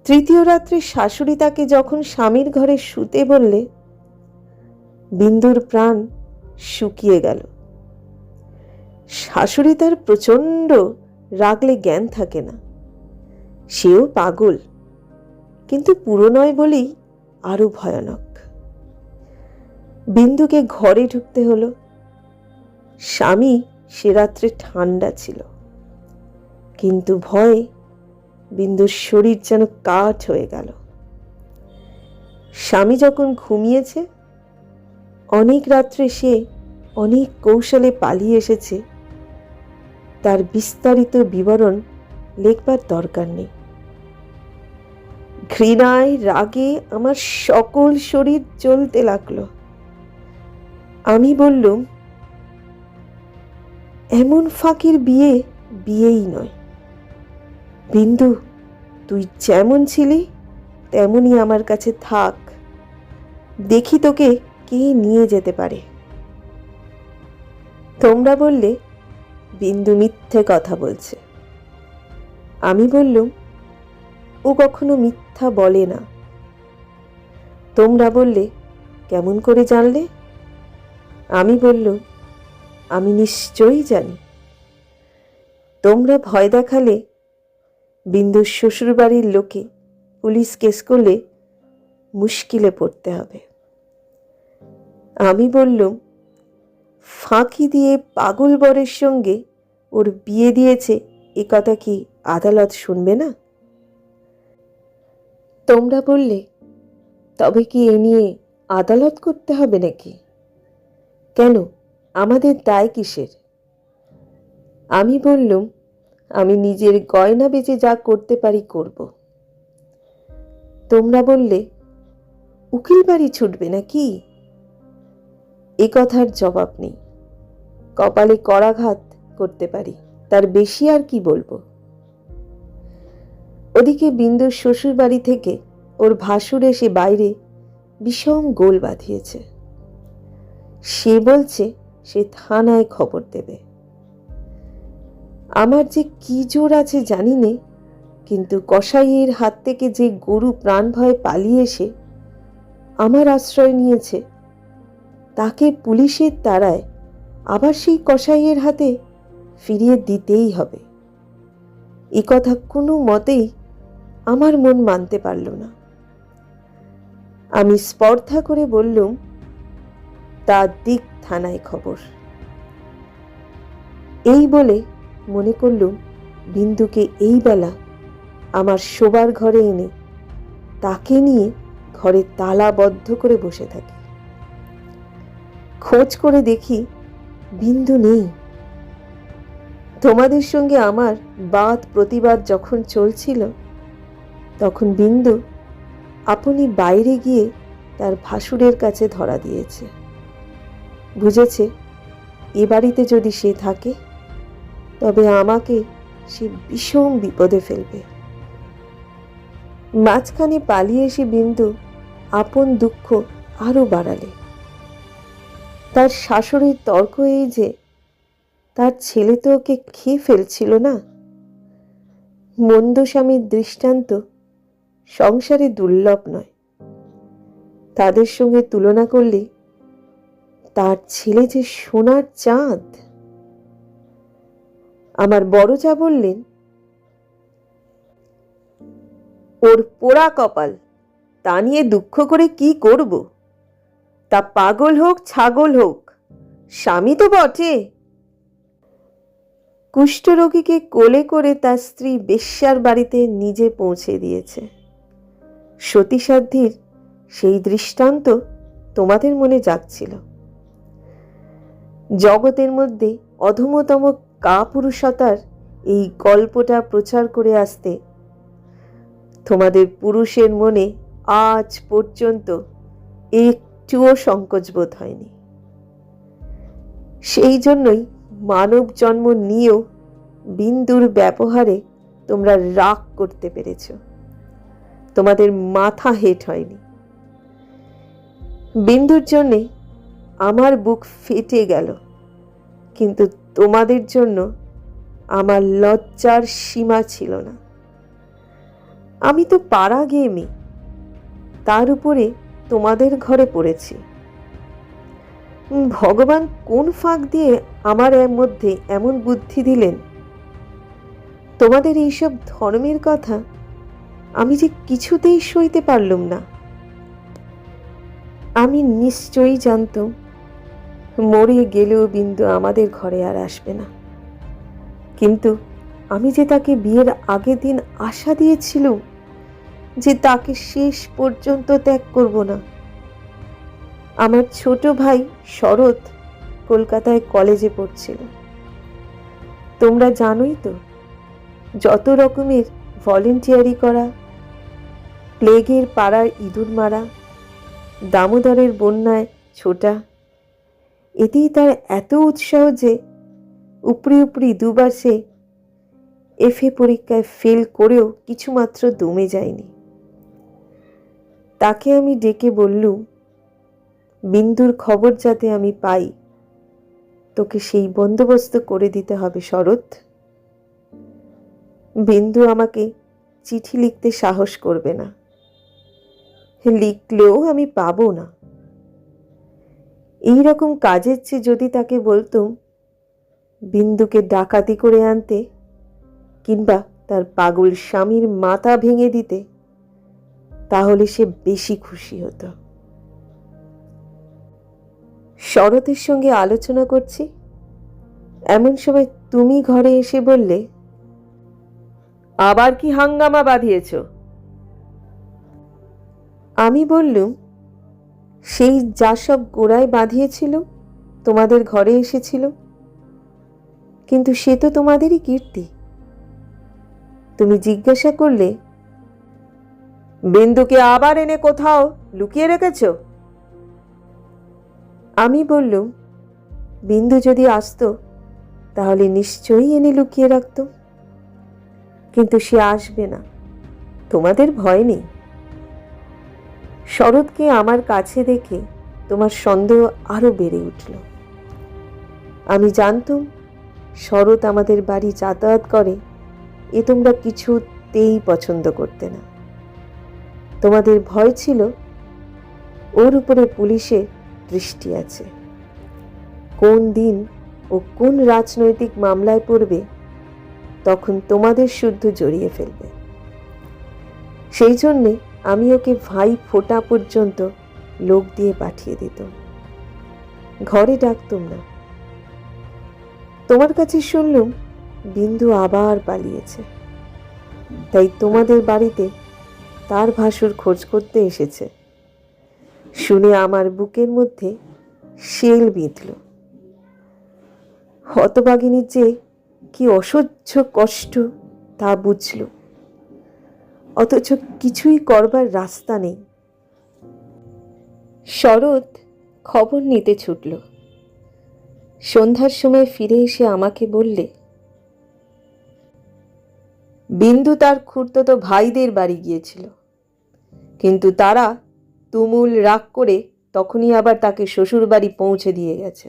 তৃতীয় রাত্রে শাশুড়ি তাকে যখন স্বামীর ঘরে শুতে বললে, বিন্দুর প্রাণ শুকিয়ে গেল। শাশুড়ি তার প্রচণ্ড রাগলে জ্ঞান থাকে না। সেও পাগল, কিন্তু পুরো নয় বলেই আরো ভয়ানক। বিন্দুকে ঘরে ঢুকতে হলো। স্বামী সে রাত্রে ঠান্ডা ছিল, কিন্তু ভয়ে বিন্দুর শরীর যেন কাঠ হয়ে গেল। স্বামী যখন ঘুমিয়েছে, অনেক রাত্রে সে অনেক কৌশলে পালিয়ে এসেছে, তার বিস্তারিত বিবরণ লেখবার দরকার নেই। ঘৃণায় রাগে আমার সকল শরীর জ্বলতে লাগলো। আমি বললুম, এমন ফাঁকির বিয়ে বিয়েই নয়। বিন্দু, তুই যেমন ছিলি তেমনই আমার কাছে থাক, দেখি তোকে কে নিয়ে যেতে পারে। তোমরা বললে বিন্দু মিথ্যে কথা বলছে। আমি বললুম, ও কখনো মিথ্যা বলে না। তোমরা বললে, কেমন করে জানলে? আমি বললুম, আমি নিশ্চয়ই জানি। তোমরা ভয় দেখালে বিন্দুর শ্বশুরবাড়ির লোকে পুলিশ কেস করলে মুশকিলে পড়তে হবে। আমি বললুম, ফাঁকি দিয়ে পাগল বরের সঙ্গে ওর বিয়ে দিয়েছে, এ কথা কি আদালত শুনবে না? তোমরা বললে, তবে কি এ নিয়ে আদালত করতে হবে নাকি? কেন, আমাদের দায় কিসের? আমি বললুম, আমি নিজের গয়না বেচে যা করতে পারি করব। তোমরা বললে, উকিল বাড়ি ছুটবে নাকি? এ কথার জবাব নেই। কপালে করাঘাত করতে পারি, তার বেশি আর কি বলবো। ওদিকে বিন্দুর শ্বশুর বাড়ি থেকে ওর ভাসুর এসে বাইরে বিষম গোল বাঁধিয়েছে। সে বলছে সে থানায় খবর দেবে। আমার যে কি জোর আছে জানি নে, কিন্তু কসাইয়ের হাত থেকে যে গরু প্রাণ ভয়ে পালিয়ে এসে আমার আশ্রয় নিয়েছে, তাকে পুলিশের তাড়ায় আবার সেই কসাইয়ের হাতে ফিরিয়ে দিতেই হবে। এ কথা কোনো মতেই আমার মন মানতে পারল না। আমি স্পর্ধা করে বললুম, তা দিক থানায় খবর। এই বলে মনে করলুম বিন্দুকে এই বেলা আমার শোবার ঘরে এনে তাকে নিয়ে ঘরে তালাবদ্ধ করে বসে থাকি। খোঁজ করে দেখি বিন্দু নেই। তোমাদের সঙ্গে আমার বাদ প্রতিবাদ যখন চলছিল, তখন বিন্দু আপনি বাইরে গিয়ে তার ভাসুরের কাছে ধরা দিয়েছে। বুঝেছে এ বাড়িতে যদি সে থাকে তবে আমাকে সে ভীষণ বিপদে ফেলবে। মাঝখানে পালিয়ে এসে বিন্দু আপন দুঃখ আরো বাড়ালে। তার শাশুড়ির তর্ক এই যে তার ছেলে তো ওকে খেয়ে ফেলছিল না। মন্দ স্বামীর দৃষ্টান্ত সংসারে দুর্লভ নয়। তাদের সঙ্গে তুলনা করলে তার ছেলে যে সোনার চাঁদ। আমার বড় যা বললেন, ওর পোড়া কপাল, তা নিয়ে দুঃখ করে কি করব? তা পাগল হোক ছাগল হোক, স্বামী তো বটে। কুষ্ঠরোগীকে কোলে করে তার স্ত্রী বেশ্যার বাড়িতে নিজে পৌঁছে দিয়েছে। সতীসাধ্যির সেই দৃষ্টান্ত তোমাদের মনে জাগছিল। জগতের মধ্যে অধমতম কাপুরুষতার এই গল্পটা প্রচার করে আসতে তোমাদের পুরুষের মনে আজ পর্যন্ত একটুও সংকোচবোধ হয়নি। সেই জন্যই মানব জন্ম নিয়েও বিন্দুর ব্যবহারে তোমরা রাগ করতে পেরেছ। তোমাদের মাথা হেট হয়নি। বিন্দুর জন্যে আমার বুক ফেটে গেল, কিন্তু তোমাদের জন্য আমার লজ্জার সীমা ছিল না। আমি তো পাড়া গিয়ে মেয়ে, তার উপরে তোমাদের ঘরে পড়েছি। ভগবান কোন ফাঁক দিয়ে আমার মধ্যে এমন বুদ্ধি দিলেন? তোমাদের এইসব ধর্মের কথা আমি যে কিছুতেই সইতে পারলুম না। আমি নিশ্চয়ই জানতাম মরে গেলেও বিন্দু আমাদের ঘরে আর আসবে না, কিন্তু আমি যে তাকে বিয়ের আগের দিন আশা দিয়েছিলুম যে তাকে শেষ পর্যন্ত ত্যাগ করব না। আমার ছোট ভাই শরৎ কলকাতায় কলেজে পড়ছিল। তোমরা জানোই তো, যত রকমের ভলেন্টিয়ারি করা, প্লেগের পাড়ার ইঁদুর মারা, দামোদরের বন্যায় ছোটা, এতেই তার এত উৎসাহ যে উপরি উপরি দুবার সে এফএ পরীক্ষায় ফেল করেও কিছুমাত্র দমে যায়নি। তাকে আমি ডেকে বললুম, বিন্দুর খবর যাতে আমি পাই, তোকে সেই বন্দোবস্ত করে দিতে হবে শরৎ। বিন্দু আমাকে চিঠি লিখতে সাহস করবে না, লিখলেও আমি পাবো না। এই রকম কাজের চেয়ে যদি তাকে বলতুম বিন্দুকে ডাকাতি করে আনতে কিংবা তার পাগল স্বামীর মাথা ভেঙে দিতে, তাহলে সে বেশি খুশি হতো। শরতের সঙ্গে আলোচনা করছি, এমন সময় তুমি ঘরে এসে বললে, আবার কি হাঙ্গামা বাঁধিয়েছ? আমি বললুম, সেই যা সব গোড়ায় বাঁধিয়েছিল তোমাদের ঘরে এসেছিল, কিন্তু সে তো তোমাদেরই কীর্তি। তুমি জিজ্ঞাসা করলে, বিন্দুকে আবার এনে কোথাও লুকিয়ে রেখেছ? আমি বললুম, বিন্দু যদি আসতো তাহলে নিশ্চয়ই এনে লুকিয়ে রাখত, কিন্তু সে আসবে না, তোমাদের ভয় নেই। শরৎকে আমার কাছে দেখে তোমার সন্দেহ আরো বেড়ে উঠল। আমি জানতুম শরৎ আমাদের বাড়ি যাতায়াত করে, এ তোমরা কিছুতেই পছন্দ করতে না। তোমাদের ভয় ছিল ওর উপরে পুলিশের দৃষ্টি আছে, কোন দিন ও কোন রাজনৈতিক মামলায় পড়বে তখন তোমাদের শুদ্ধ জড়িয়ে ফেলবে। সেই জন্যে আমি ওকে ভাই ফোঁটা পর্যন্ত লোক দিয়ে পাঠিয়ে দিতাম, ঘরে ডাকতুম না। তোমার কাছে শুনলুম বিন্দু আবার পালিয়েছে, তাই তোমাদের বাড়িতে তার ভাসুর খোঁজ করতে এসেছে। শুনে আমার বুকের মধ্যে শেল বিঁধল। হতভাগিনীর যে কি অসহ্য কষ্ট তা বুঝল, অথচ কিছুই করবার রাস্তা নেই। শরৎ খবর নিতে ছুটল। সন্ধ্যার সময় ফিরে এসে আমাকে বললে, বিন্দু তার খুড়তুতো ভাইদের বাড়ি গিয়েছিল, কিন্তু তারা তুমুল রাগ করে তখনই আবার তাকে শ্বশুর বাড়ি পৌঁছে দিয়ে গেছে।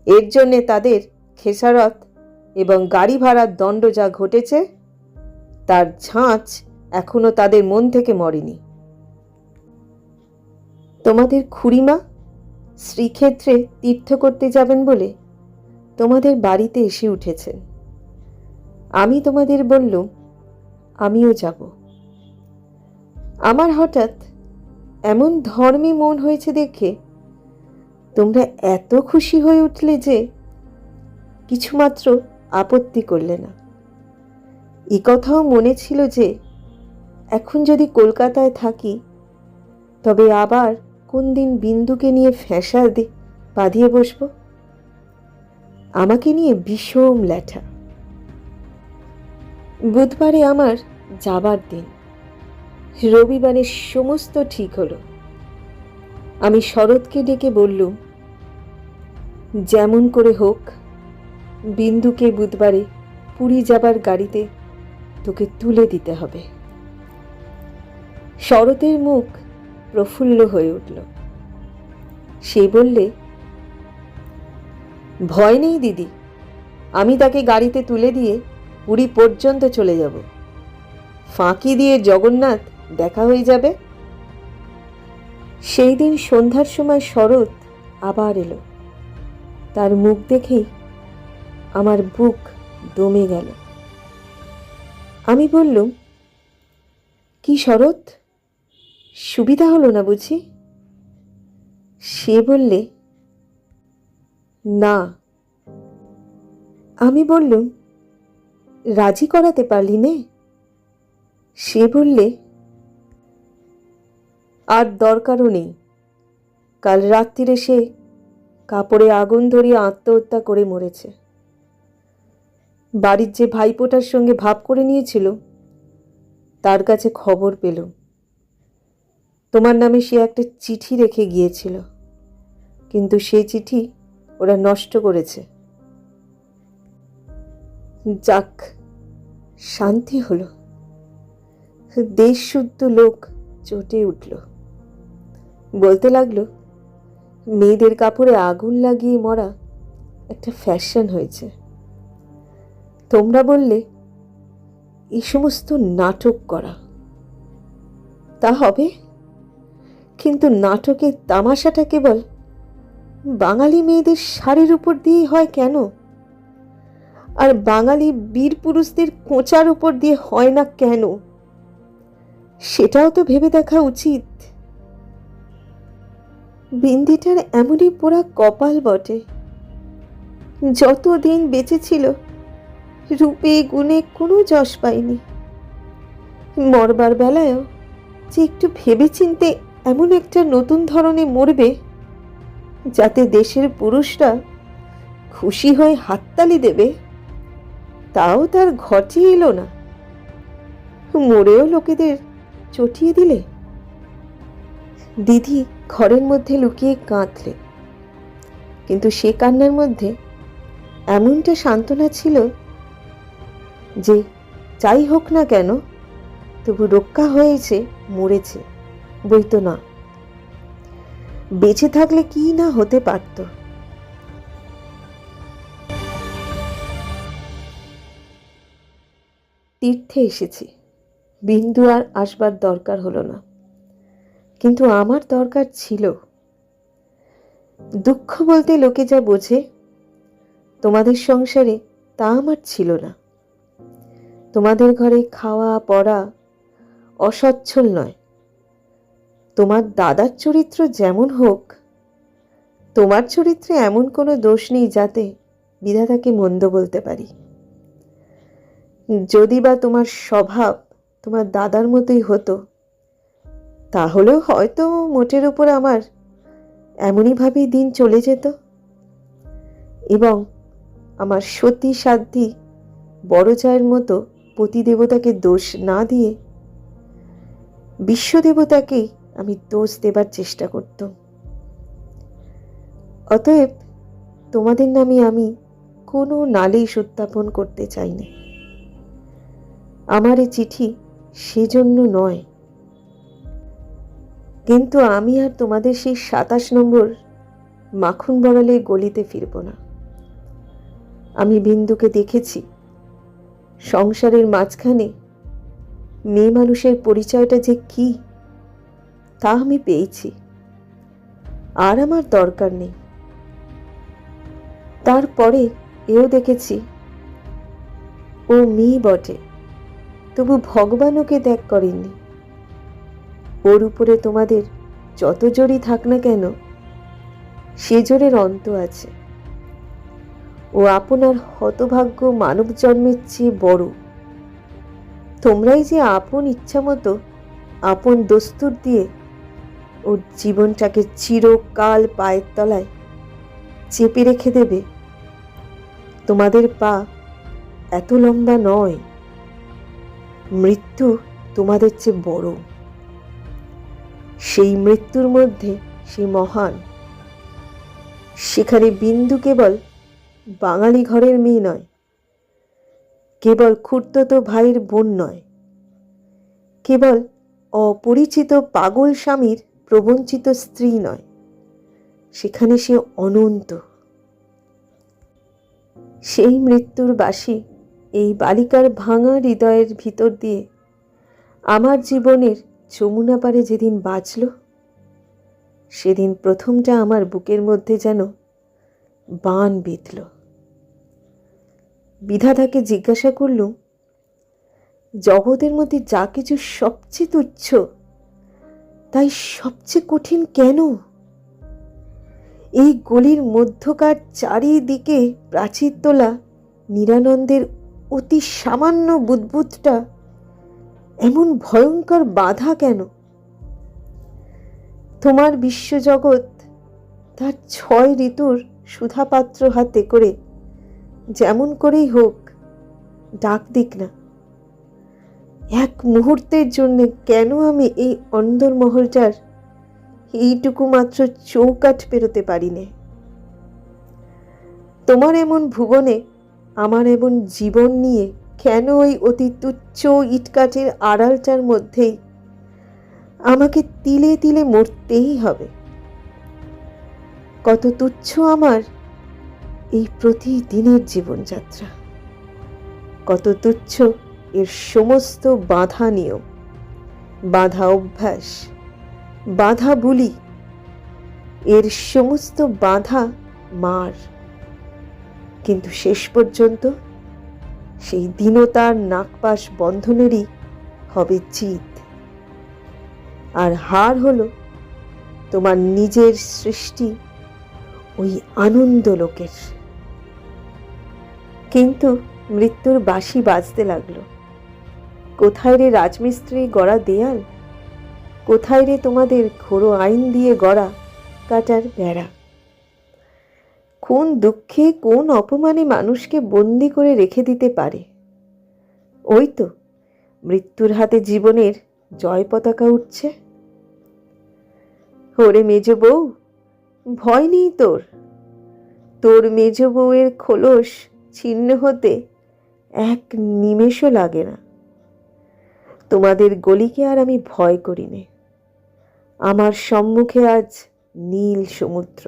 এর জন্যে তাদের খেসারত এবং গাড়ি ভাড়ার দণ্ড যা ঘটেছে তার ঝাঁঝ এখনো তাদের মন থেকে মরেনি। তোমাদের খুড়িমা শ্রীক্ষেত্রে তীর্থ করতে যাবেন বলে তোমাদের বাড়িতে এসে উঠেছেন। আমি তোমাদের বললুম আমিও যাব। আমার হঠাৎ এমন ধর্মী মন হয়েছে দেখে তোমরা এত খুশি হয়ে উঠলে যে কিছুমাত্র আপত্তি করলে না। এ কথাও মনে ছিল যে এখন যদি কলকাতায় থাকি তবে আবার কোন দিন বিন্দুকে নিয়ে ফ্যাঁসা বাঁধিয়ে বসব। আমাকে নিয়ে বিষম ল্যাঠা। বুধবারে আমার যাবার দিন, রবিবারে সমস্ত ঠিক হলো। আমি শরৎকে ডেকে বললুম, যেমন করে হোক বিন্দুকে বুধবারে পুরী যাবার গাড়িতে তোকে তুলে দিতে হবে। শরতের মুখ প্রফুল্ল হয়ে উঠল। সে বললে, ভয় নেই দিদি, আমি তাকে গাড়িতে তুলে দিয়ে পুরী পর্যন্ত চলে যাব। ফাঁকি দিয়ে জগন্নাথ দেখা হয়ে যাবে। সেই দিন সন্ধ্যার সময় শরৎ আবার এলো। তার মুখ দেখেই আমার বুক দমে গেল। আমি বললুম, কি শরৎ, সুবিধা হলো না বুঝি? সে বললে, না। আমি বললুম, রাজি করাতে পারলি নে? সে বললে, আর দরকারও নেই। কাল রাত্রিরে সে কাপড়ে আগুন ধরিয়ে আত্মহত্যা করে মরেছে। বাড়ির যে ভাইপোটার সঙ্গে ভাব করে নিয়েছিল তার কাছে খবর পেল তোমার নামে সে একটা চিঠি রেখে গিয়েছিল, কিন্তু সেই চিঠি ওরা নষ্ট করেছে। যাক, শান্তি হলো। দেশ শুদ্ধ লোক চটে উঠল। বলতে লাগলো, মেয়েদের কাপড়ে আগুন লাগিয়ে মরা একটা ফ্যাশন হয়েছে। তোমরা বললে এই সমস্ত নাটক করা। তা হবে, কিন্তু নাটকের তামাশাটা কেবল বাঙালি মেয়েদের শাড়ির উপর দিয়েই হয় কেন? আর বাঙালি বীর পুরুষদের কোঁচার উপর দিয়ে হয় না কেন? সেটাও তো ভেবে দেখা উচিত। বিন্দিটার এমনই পোড়া কপাল বটে, যতদিন বেঁচে ছিল রূপে গুণে কোনো যশ পায়নি। মরবার বেলায়ও যে একটু ভেবে চিনতে এমন একটা নতুন ধরনে মরবে যাতে দেশের পুরুষরা খুশি হয়ে হাততালি দেবে, তাও তার ঘটে এলো না। মরেও লোকেদের চটিয়ে দিলে? দিদি ঘরের মধ্যে লুকিয়ে কাঁদলে, কিন্তু সে কান্নার মধ্যে এমনটা সান্ত্বনা ছিল যে যাই হোক না কেন তবু রক্ষা হয়েছে, মরেছে বইতো না। বেঁচে থাকলে কি না হতে পারত। তীর্থে এসেছি, বিন্দু আর আসবার দরকার হলো না, কিন্তু আমার দরকার ছিল। দুঃখ বলতে লোকে যা বোঝে তোমাদের সংসারে তা আমার ছিল না। তোমাদের ঘরে খাওয়া পড়া অসচ্ছল নয়। তোমার দাদার চরিত্র যেমন হোক, তোমার চরিত্রে এমন কোনো দোষ নেই যাতে বিধাতাকে মন্দ বলতে পারি। যদি বা তোমার স্বভাব তোমার দাদার মতোই হতো, তাহলেও হয়তো মোটের উপর আমার এমনইভাবেই দিন চলে যেত, এবং আমার সতী সাধ্যী বড় জায়ের মতো পতিদেবতাকে দোষ না দিয়ে বিশ্বদেবতাকেই আমি দোষ দেবার চেষ্টা করতাম। অতএব তোমাদের নামে আমি কোনো নালিশ উত্থাপন করতে চাই না। আমার এ চিঠি সেজন্য নয়, কিন্তু আমি আর তোমাদের সেই 27 নম্বর মাখন বড়ালে গলিতে ফিরব না। আমি বিন্দুকে দেখেছি। সংসারের মাঝখানে মেয়ে মানুষের পরিচয়টা যে কি তা আমি পেয়েছি, আর আমার দরকার নেই। তারপরে এও দেখেছি ও মেয়ে বটে, তবু ভগবান ওকে ত্যাগ করেননি। ওর উপরে তোমাদের যত জোরই থাক না কেন, সে জোরের অন্ত আছে। ও আপনার হতভাগ্য মানব জন্মের চেয়ে বড়। তোমরাই যে আপন ইচ্ছা মতো আপন দস্তুর দিয়ে ওর জীবনটাকে চিরকাল পায়ের তলায় চেপে রেখে দেবে, তোমাদের পা এত লম্বা নয়। মৃত্যু তোমাদের চেয়ে বড়। সেই মৃত্যুর মধ্যে সে মহান। সেখানে বিন্দু কেবল বাঙালি ঘরের মেয়ে নয়, কেবল খুড়তুতো ভাইয়ের বোন নয়, কেবল অপরিচিত পাগল স্বামীর প্রবঞ্চিত স্ত্রী নয়, সেখানে সে অনন্ত। সেই মৃত্যুর বাসি এই বালিকার ভাঙা হৃদয়ের ভিতর দিয়ে আমার জীবনের যমুনা পারে যেদিন বাজল, সেদিন প্রথমটা আমার বুকের মধ্যে যেন বাণ বিঁধল। বিধাতাকে জিজ্ঞাসা করলুম, জগতের মধ্যে যা কিছু সবচেয়ে তুচ্ছ তাই সবচেয়ে কঠিন কেন? এই গলির মধ্যকার চারিদিকে প্রাচীর তোলা নিরানন্দের অতি সামান্য বুদ্বুদটা এমন ভয়ঙ্কর বাধা কেন? তোমার বিশ্বজগৎ তার 6 ঋতুর সুধাপাত্র হাতে করে যেমন করেই হোক ডাক দিক না, এক মুহূর্তের জন্য কেন আমি এই অন্দরমহলটার এইটুকু মাত্র চৌকাঠ পেরোতে পারি না? তোমার এমন ভুবনে আমার এমন জীবন নিয়ে কেন ওই অতি তুচ্ছ ইটকাঠের আড়ালটার মধ্যেই আমাকে তিলে তিলে মরতেই হবে? কত তুচ্ছ আমার এই প্রতিদিনের জীবনযাত্রা, কত তুচ্ছ এর সমস্ত বাধা নিয়ম, বাধা অভ্যাস, বাধা বুলি, এর সমস্ত বাধা মার। কিন্তু শেষ পর্যন্ত সেই দীনতার নাকপাশ বন্ধনেরই হবে জিত, আর হার হলো তোমার নিজের সৃষ্টি ওই আনন্দ লোকের। কিন্তু মৃত্যুর বাঁশি বাজতে লাগলো। কোথায় রে রাজমিস্ত্রি গড়া দেয়াল, কোথায় রে তোমাদের ঘোড়ো আইন দিয়ে গড়া কাটার বেড়া? কোন দুঃখে কোন অপমানে মানুষকে বন্দি করে রেখে দিতে পারে? ওই তো মৃত্যুর হাতে জীবনের জয় পতাকা উঠছে। ওরে মেজ বউ, ভয় নেই তোর। তোর মেজ বউয়ের খোলস ছিন্ন হতে এক নিমেষও লাগে না। তোমাদের গলিকে আর আমি ভয় করি নে। আমার সম্মুখে আজ নীল সমুদ্র,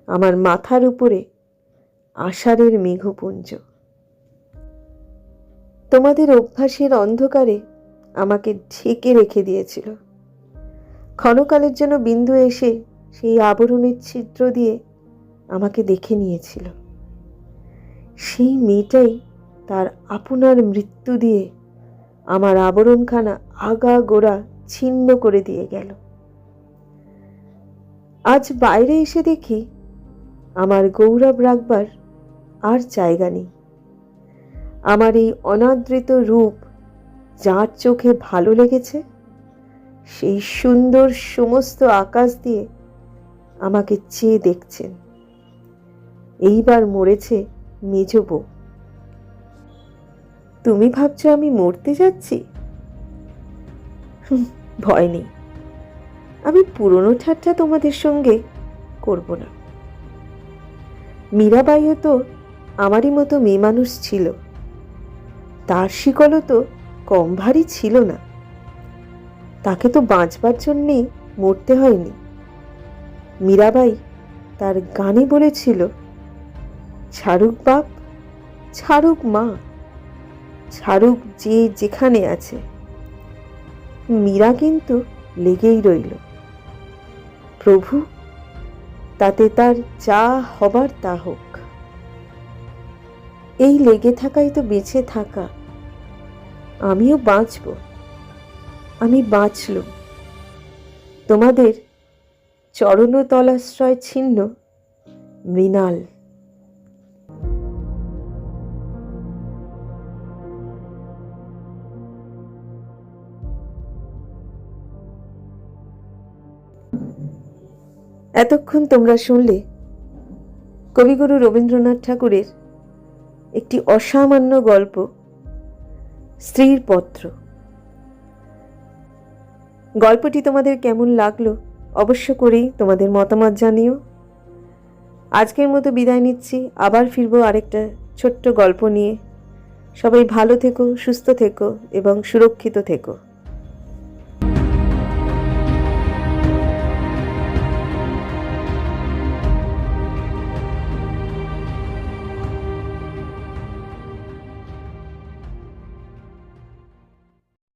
আমার মাথার উপরে আষাঢ়ের মেঘপুঞ্জ। তোমাদের অভ্যাসের অন্ধকারে আমাকে ঢেকে রেখে দিয়েছিল। ক্ষণকালের জন্য বিন্দু এসে সেই আবরণের ছিদ্র দিয়ে আমাকে দেখে নিয়েছিল। সেই মেয়েটাই তার আপনার মৃত্যু দিয়ে আমার আবরণখানা আগা গোড়া ছিন্ন করে দিয়ে গেল। আজ বাইরে এসে দেখি আমার গৌরব রাখবার আর জায়গা নেই। আমার এই অনাদৃত রূপ যার চোখে ভালো লেগেছে, সেই সুন্দর সমস্ত আকাশ দিয়ে আমাকে চেয়ে দেখছেন। এইবার মরেছে মেজ বউ। তুমি ভাবছো আমি মরতে যাচ্ছি? ভয় নেই, আমি পুরনো ঠাট্টা তোমাদের সঙ্গে করব না। মীরাবাইও তো আমারই মতো মেয়ে মানুষ ছিল, তার শিকলও তো কম ভারী ছিল না। তাকে তো বাঁচবার জন্যেই মরতে হয়নি। মীরাবাই তার গানে বলেছিল, ছাড়ুক বাপ, ছাড়ুক মা, ছাড়ুক যে যেখানে আছে। মীরা কিন্তু লেগেই রইল, প্রভু তাতে তার যা হবার তা হোক। এই লেগে থাকাই তো বেঁচে থাকা। আমিও বাঁচব, আমি বাঁচলুম। তোমাদের চরণতলাশ্রয় ছিন্ন মৃণাল। এতক্ষণ তোমরা শুনলে কবিগুরু রবীন্দ্রনাথ ঠাকুরের একটি অসামান্য গল্প, স্ত্রীর পত্র। গল্পটি তোমাদের কেমন লাগলো অবশ্য করেই তোমাদের মতামত জানিও। আজকের মতো বিদায় নিচ্ছি, আবার ফিরবো আরেকটা ছোট্ট গল্প নিয়ে। সবাই ভালো থেকো, সুস্থ থেকো এবং সুরক্ষিত থেকো।